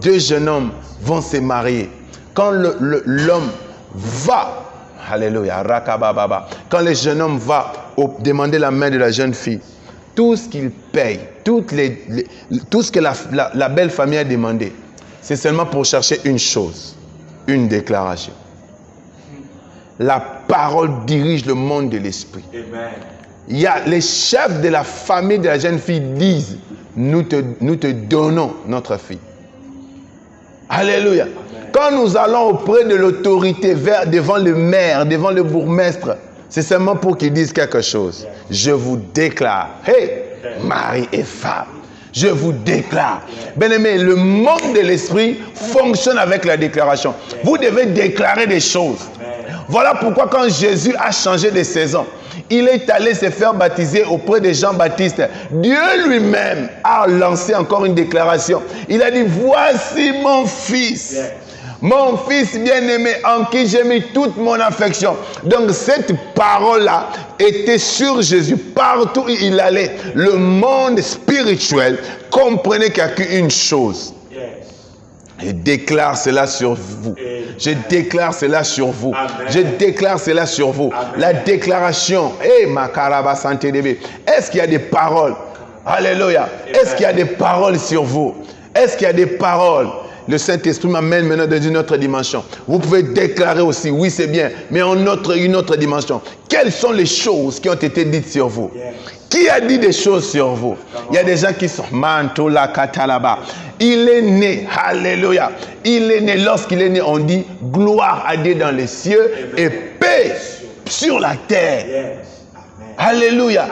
deux jeunes hommes vont se marier, quand l'homme va, alléluia, rakabababa, quand le jeune homme va demander la main de la jeune fille, tout ce qu'il paye, tout ce que la belle famille a demandé, c'est seulement pour chercher une chose, une déclaration. La parole dirige le monde de l'esprit. Il y a les chefs de la famille de la jeune fille disent, nous te donnons notre fille. Alléluia. Amen. Quand nous allons auprès de l'autorité, devant le maire, devant le bourgmestre, c'est seulement pour qu'ils disent quelque chose. Je vous déclare, hey, mari et femme, je vous déclare. Bien-aimé, le monde de l'esprit fonctionne avec la déclaration. Vous devez déclarer des choses. Voilà pourquoi quand Jésus a changé de saison, il est allé se faire baptiser auprès de Jean-Baptiste. Dieu lui-même a lancé encore une déclaration. Il a dit, voici mon fils. Mon fils bien-aimé en qui j'ai mis toute mon affection. Donc cette parole-là était sur Jésus. Partout où il allait, le monde spirituel comprenait qu'il n'y a qu'une chose. Je déclare cela sur vous. Je déclare cela sur vous. Amen. Je déclare cela sur vous. Amen. La déclaration. Est-ce qu'il y a des paroles? Alléluia. Est-ce qu'il y a des paroles sur vous? Est-ce qu'il y a des paroles? Le Saint-Esprit m'amène maintenant dans une autre dimension. Vous pouvez déclarer aussi, oui c'est bien, mais une autre dimension. Quelles sont les choses qui ont été dites sur vous? Qui a dit des choses sur vous? Il y a des gens qui sont Mantola Katalaba. Il est né, alléluia. Il est né, lorsqu'il est né, on dit gloire à Dieu dans les cieux et paix sur la terre. Alléluia.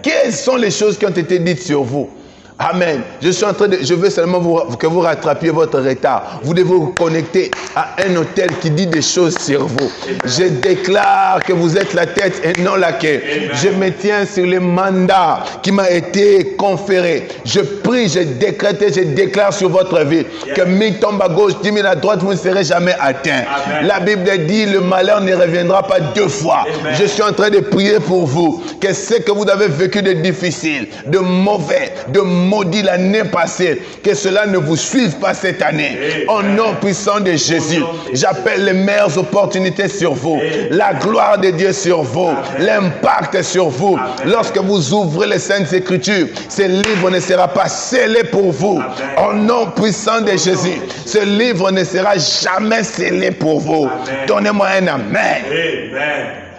Quelles sont les choses qui ont été dites sur vous? Amen. Je veux seulement que vous rattrapiez votre retard. Vous devez vous connecter à un autel qui dit des choses sur vous. Amen. Je déclare que vous êtes la tête et non la queue. Je me tiens sur le mandat qui m'a été conféré. Je prie, je décrète et je déclare sur votre vie que 1000 tombent à gauche, 10 000 à droite, vous ne serez jamais atteints. Amen. La Bible dit le malheur ne reviendra pas deux fois. Amen. Je suis en train de prier pour vous que ce que vous avez vécu de difficile, de mauvais, de maudit l'année passée, que cela ne vous suive pas cette année. Au nom puissant de Jésus, j'appelle les meilleures opportunités sur vous, la gloire de Dieu sur vous, l'impact sur vous. Lorsque vous ouvrez les Saintes Écritures, ce livre ne sera pas scellé pour vous. Au nom puissant de Jésus, ce livre ne sera jamais scellé pour vous. Donnez-moi un amen.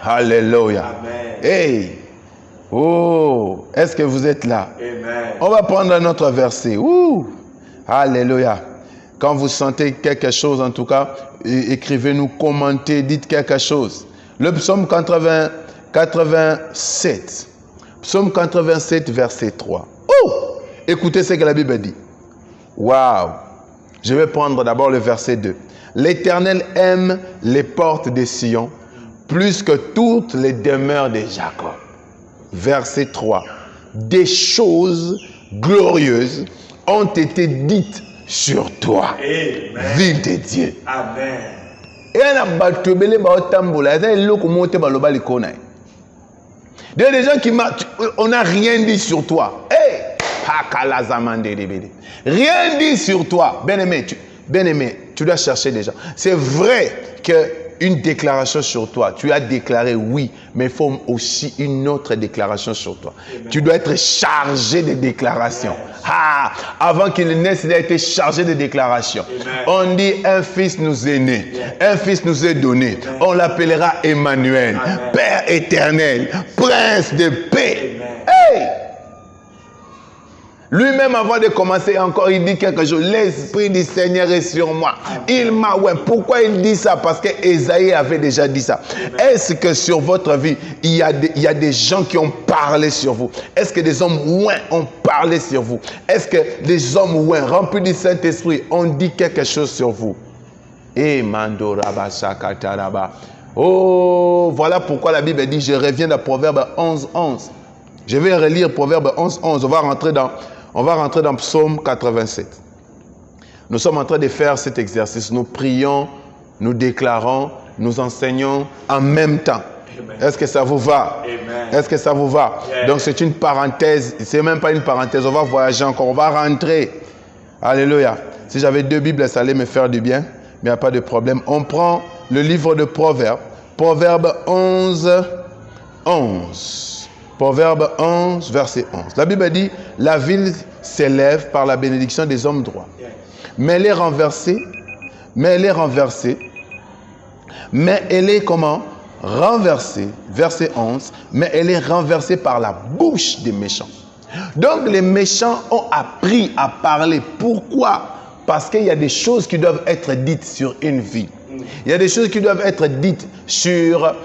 Alléluia. Hey. Oh, est-ce que vous êtes là? Amen. On va prendre un autre verset. Ouh. Alléluia. Quand vous sentez quelque chose, en tout cas, écrivez-nous, commentez, dites quelque chose. Le psaume 87. Psaume 87, verset 3. Oh! Écoutez ce que la Bible dit. Waouh! Je vais prendre d'abord le verset 2. L'Éternel aime les portes de Sion plus que toutes les demeures de Jacob. Verset 3. Des choses glorieuses ont été dites sur toi, ville de Dieu. Amen. Il y a des gens qui on n'a rien dit sur toi. Rien dit sur toi. Bien-aimé, tu dois chercher des gens. C'est vrai que une déclaration sur toi, tu as déclaré oui, mais il faut aussi une autre déclaration sur toi. Amen. Tu dois être chargé de déclarations. Avant qu'il naisse, il a été chargé de déclarations. Amen. On dit un fils nous est né, un fils nous est donné. Amen. On l'appellera Emmanuel, Amen. Père éternel, prince de paix. Hey! Lui-même, avant de commencer encore, il dit quelque chose. L'Esprit du Seigneur est sur moi. Il m'a... Ouais. Pourquoi il dit ça? Parce que Ésaïe avait déjà dit ça. Est-ce que sur votre vie, il y a des gens qui ont parlé sur vous? Est-ce que des hommes ouins ont parlé sur vous? Est-ce que des hommes ouins, remplis du Saint-Esprit, ont dit quelque chose sur vous? Et Mandoraba Shakataraba. Oh, voilà pourquoi la Bible dit, je reviens dans Proverbe 11, 11. Je vais relire Proverbe 11, 11. On va rentrer dans Psaume 87. Nous sommes en train de faire cet exercice. Nous prions, nous déclarons, nous enseignons en même temps. Est-ce que ça vous va? Est-ce que ça vous va? Donc c'est une parenthèse. C'est même pas une parenthèse. On va voyager encore. On va rentrer. Alléluia. Si j'avais 2 Bibles, ça allait me faire du bien. Mais il n'y a pas de problème. On prend le livre de Proverbes. Proverbe 11, 11. Proverbe 11, verset 11. La Bible dit, la ville s'élève par la bénédiction des hommes droits. Mais elle est renversée. Mais elle est comment? Renversée. Verset 11. Mais elle est renversée par la bouche des méchants. Donc les méchants ont appris à parler. Pourquoi? Parce qu'il y a des choses qui doivent être dites sur une vie. Il y a des choses qui doivent être dites sur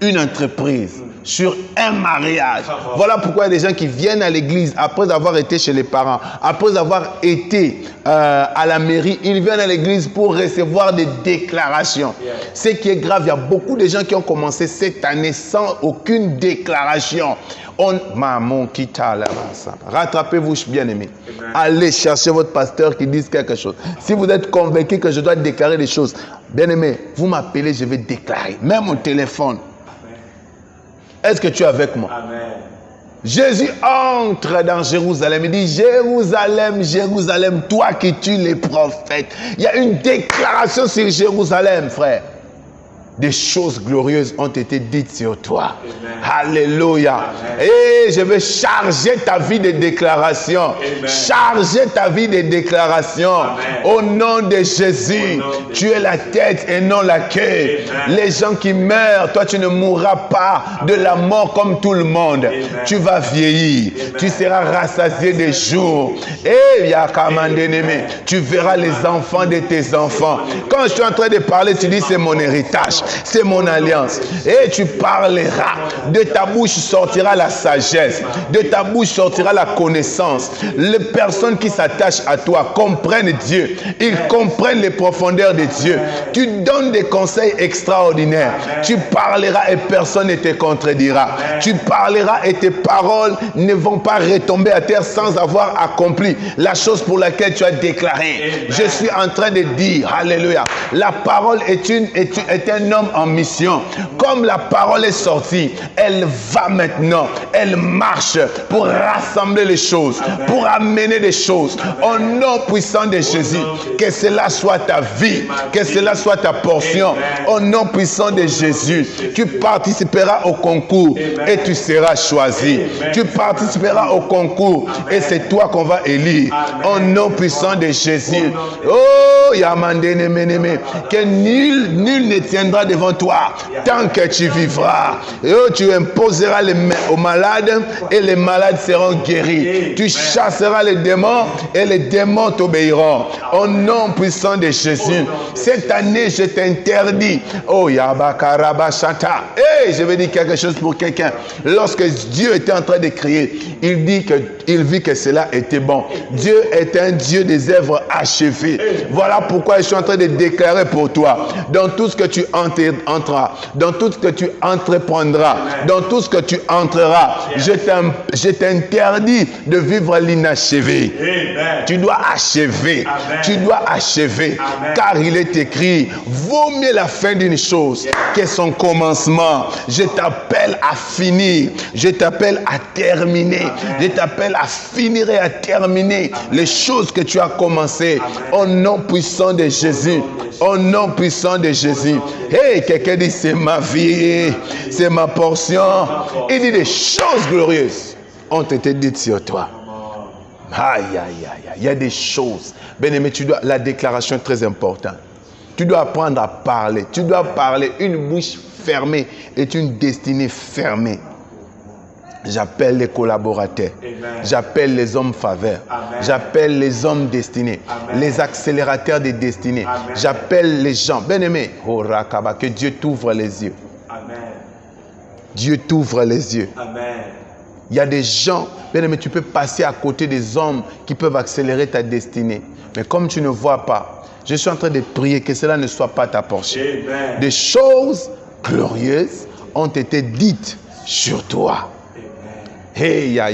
une entreprise, sur un mariage. Voilà pourquoi il y a des gens qui viennent à l'église après avoir été chez les parents, après avoir été à la mairie, ils viennent à l'église pour recevoir des déclarations. Ce qui est grave, il y a beaucoup de gens qui ont commencé cette année sans aucune déclaration. Maman, rattrapez-vous, bien-aimés. Allez chercher votre pasteur qui dise quelque chose. Si vous êtes convaincu que je dois déclarer des choses, bien-aimé, vous m'appelez, je vais déclarer. Même au téléphone. Est-ce que tu es avec moi? Amen. Jésus entre dans Jérusalem. Il dit, Jérusalem, Jérusalem, toi qui tues les prophètes. Il y a une déclaration sur Jérusalem, frère. Des choses glorieuses ont été dites sur toi. Amen. Alléluia. Et je vais charger ta vie de déclarations. Amen. Charger ta vie de déclarations. Amen. Au nom de Jésus. Tu es la tête et non la queue. Amen. Les gens qui meurent, toi tu ne mourras pas de la mort comme tout le monde. Amen. Tu vas vieillir. Amen. Tu seras rassasié des jours. Et Yakamandeneme, tu verras les enfants de tes enfants. Quand je suis en train de parler, tu dis c'est mon héritage. C'est mon alliance. Et tu parleras. De ta bouche sortira la sagesse. De ta bouche sortira la connaissance. Les personnes qui s'attachent à toi comprennent Dieu. Ils comprennent les profondeurs de Dieu. Tu donnes des conseils extraordinaires. Tu parleras et personne ne te contredira. Tu parleras et tes paroles ne vont pas retomber à terre sans avoir accompli la chose pour laquelle tu as déclaré. Je suis en train de dire, alléluia, la parole est un homme en mission. Comme la parole est sortie, elle va maintenant, elle marche pour rassembler les choses, pour amener des choses. Au nom puissant de Jésus, que cela soit ta vie, que cela soit ta portion. Au nom puissant de Jésus, tu participeras au concours et tu seras choisi. Tu participeras au concours et c'est toi qu'on va élire. Au nom puissant de Jésus. Oh, Yamandene Meneme, que nul ne tiendra devant toi tant que tu vivras. Et oh, tu imposeras les mains aux malades et les malades seront guéris. Tu chasseras les démons et les démons t'obéiront. Au nom puissant de Jésus, cette année je t'interdis. Oh Yabakarabashata. Hey, je vais dire quelque chose pour quelqu'un. Lorsque Dieu était en train de crier, il vit que cela était bon. Dieu est un Dieu des œuvres achevées. Voilà pourquoi je suis en train de déclarer pour toi. Dans tout ce que tu entreras, dans tout ce que tu entreprendras, dans tout ce que tu entreras, je t'interdis de vivre l'inachevé. Tu dois achever. Tu dois achever. Car il est écrit, vaut mieux la fin d'une chose que son commencement. Je t'appelle à finir. Je t'appelle à terminer. Je t'appelle à finir et à terminer les choses que tu as commencées. Au nom puissant de Jésus. Au nom puissant de Jésus. Hey, quelqu'un dit c'est ma vie, c'est ma portion. Il dit des choses glorieuses ont été dites sur toi. Aïe, aïe, aïe, il y a des choses. Bien-aimé, la déclaration est très importante. Tu dois apprendre à parler. Tu dois parler. Une bouche fermée est une destinée fermée. J'appelle les collaborateurs. J'appelle les hommes faveurs. J'appelle les hommes destinés. Les accélérateurs des destinées. J'appelle les gens. Bien-aimé, oh Rakaba, que Dieu t'ouvre les yeux. Dieu t'ouvre les yeux. Il y a des gens, bien-aimé, tu peux passer à côté des hommes qui peuvent accélérer ta destinée. Mais comme tu ne vois pas, je suis en train de prier que cela ne soit pas ta portion. Des choses glorieuses ont été dites sur toi. Hey, ya.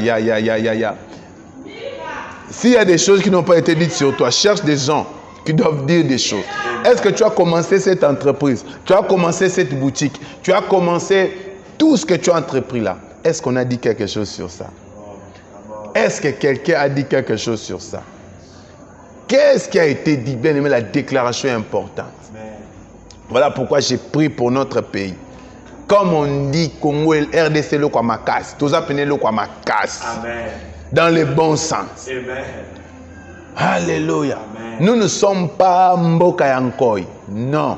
S'il y a des choses qui n'ont pas été dites sur toi, cherche des gens qui doivent dire des choses. Est-ce que tu as commencé cette entreprise? Tu as commencé cette boutique? Tu as commencé tout ce que tu as entrepris là? Est-ce qu'on a dit quelque chose sur ça? Est-ce que quelqu'un a dit quelque chose sur ça? Qu'est-ce qui a été dit? Bien aimé, la déclaration est importante. Voilà pourquoi j'ai prié pour notre pays. Comme on dit, Congo et RDC, le quoi ma casse. Tous appelés le quoi ma casse. Dans le bon sens. Amen. Alléluia. Amen. Nous ne sommes pas Mboka Yankoy. Non.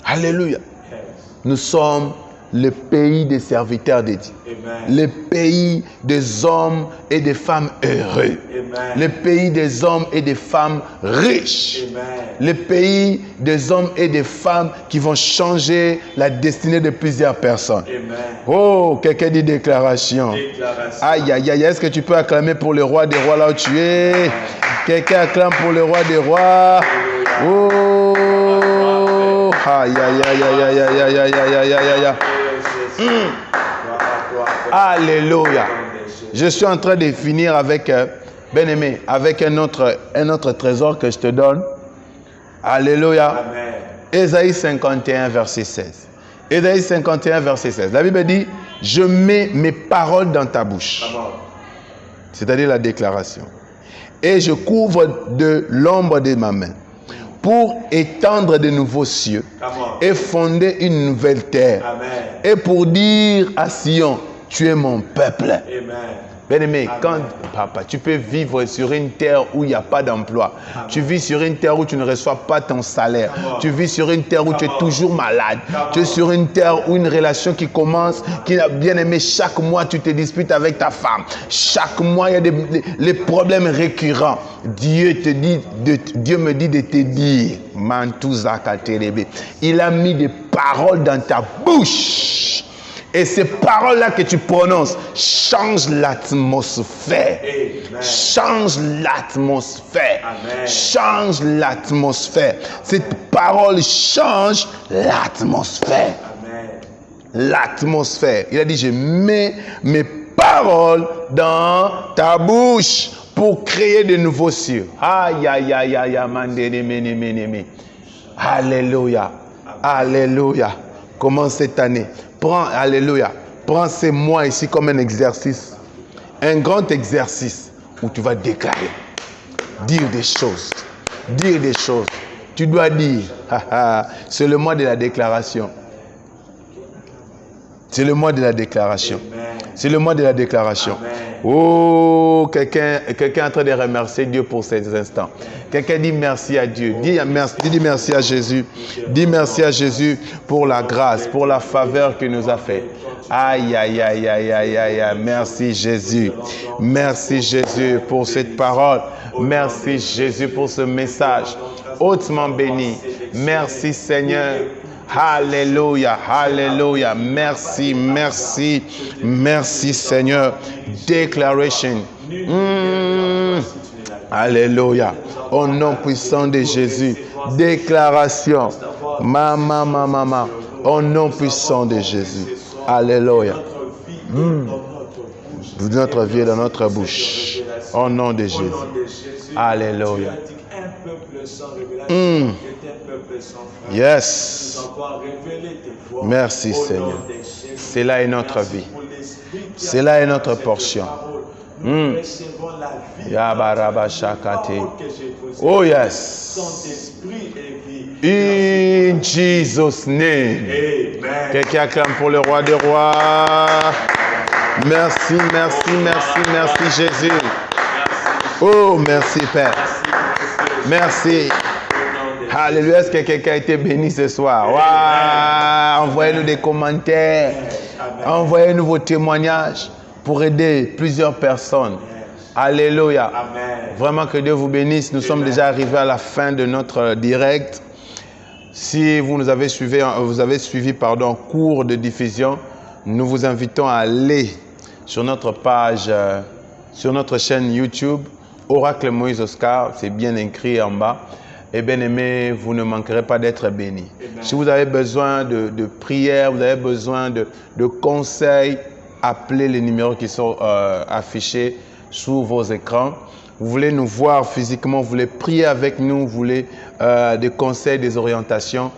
Alléluia. Yes. Nous sommes le pays des serviteurs de Dieu. Amen. Le pays des hommes et des femmes heureux. Amen. Le pays des hommes et des femmes riches. Amen. Le pays des hommes et des femmes qui vont changer la destinée de plusieurs personnes. Amen. Oh, quelqu'un dit déclaration. Aïe, aïe, aïe. Est-ce que tu peux acclamer pour le roi des rois là où tu es? Amen. Quelqu'un acclame pour le roi des rois. Oh, aïe, aïe, aïe, aïe, aïe, aïe, aïe, aïe, aïe, aïe, aïe. Alléluia. Je suis en train de finir avec, bien-aimé, avec un autre trésor que je te donne. Alléluia. Amen. Ésaïe 51, verset 16. Ésaïe 51, verset 16. La Bible dit, je mets mes paroles dans ta bouche. C'est-à-dire la déclaration. Et je couvre de l'ombre de ma main pour étendre de nouveaux cieux et fonder une nouvelle terre. Amen. Et pour dire à Sion, tu es mon peuple. Amen. Bien-aimé, quand papa, tu peux vivre sur une terre où il n'y a pas d'emploi. Tu vis sur une terre où tu ne reçois pas ton salaire. Tu vis sur une terre où tu es toujours malade. Tu es sur une terre où une relation qui commence, qui a bien aimé, chaque mois tu te disputes avec ta femme. Chaque mois il y a les problèmes récurrents. Dieu me dit de te dire, il a mis des paroles dans ta bouche. Et ces paroles-là que tu prononces changent l'atmosphère. Change l'atmosphère. Change l'atmosphère. Cette parole change l'atmosphère. L'atmosphère. Il a dit, je mets mes paroles dans ta bouche pour créer de nouveaux cieux. Aïe, aïe, aïe, aïe, aïe, alléluia. Alléluia. Comment cette année? Alléluia. Prends ces mois ici comme un exercice. Un grand exercice où tu vas déclarer. Dire des choses. Dire des choses. Tu dois dire. C'est le mois de la déclaration. C'est le mois de la déclaration. C'est le mois de la déclaration. Oh, quelqu'un est en train de remercier Dieu pour ces instants. Quelqu'un dit merci à Dieu. Dis merci à Jésus. Dis merci à Jésus pour la grâce, pour la faveur qu'il nous a fait. Aïe, aïe, aïe, aïe, aïe, aïe, aïe. Merci Jésus. Merci Jésus pour cette parole. Merci Jésus pour ce message. Hautement béni. Merci Seigneur. Alléluia, alléluia, merci, merci, merci Seigneur. Declaration. Alléluia, au nom puissant de Jésus. Déclaration. Mama, au nom puissant de Jésus. Alléluia. Notre vie est dans notre bouche. Au nom de Jésus. Alléluia. Yes. Merci Seigneur. Cela est notre vie. Cela est notre portion. Oh yes. In Jesus' name. Quelqu'un acclame pour le roi des rois. Merci, merci, merci, merci Jésus. Oh merci Père. Merci. Alléluia. Est-ce que quelqu'un a été béni ce soir? Wow. Envoyez-nous des commentaires. Envoyez-nous vos témoignages pour aider plusieurs personnes. Alléluia. Vraiment que Dieu vous bénisse. Nous sommes déjà arrivés à la fin de notre direct. Si vous nous avez suivi, cours de diffusion, nous vous invitons à aller sur notre page, sur notre chaîne YouTube, Oracle Moïse Oscar, c'est bien écrit en bas. Et bien aimé, vous ne manquerez pas d'être bénis. Si vous avez besoin de prières, vous avez besoin de conseils, appelez les numéros qui sont affichés sous vos écrans. Vous voulez nous voir physiquement, vous voulez prier avec nous, vous voulez des conseils, des orientations.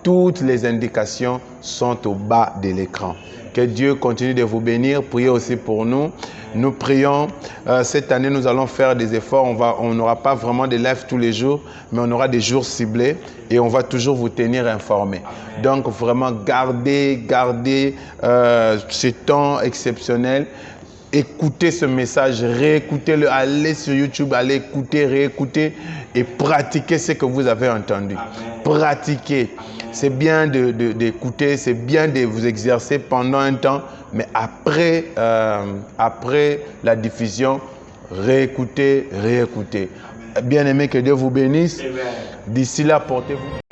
Toutes les indications sont au bas de l'écran. Que Dieu continue de vous bénir. Priez aussi pour nous. Nous prions. Cette année, nous allons faire des efforts. On n'aura pas vraiment des lives tous les jours, mais on aura des jours ciblés et on va toujours vous tenir informés. Donc, vraiment, gardez ce temps exceptionnel. Écoutez ce message, réécoutez-le, allez sur YouTube, allez écouter, réécouter et pratiquez ce que vous avez entendu. Pratiquez. C'est bien d'écouter, c'est bien de vous exercer pendant un temps, mais après la diffusion, réécoutez. Bien aimé, que Dieu vous bénisse. D'ici là, portez-vous.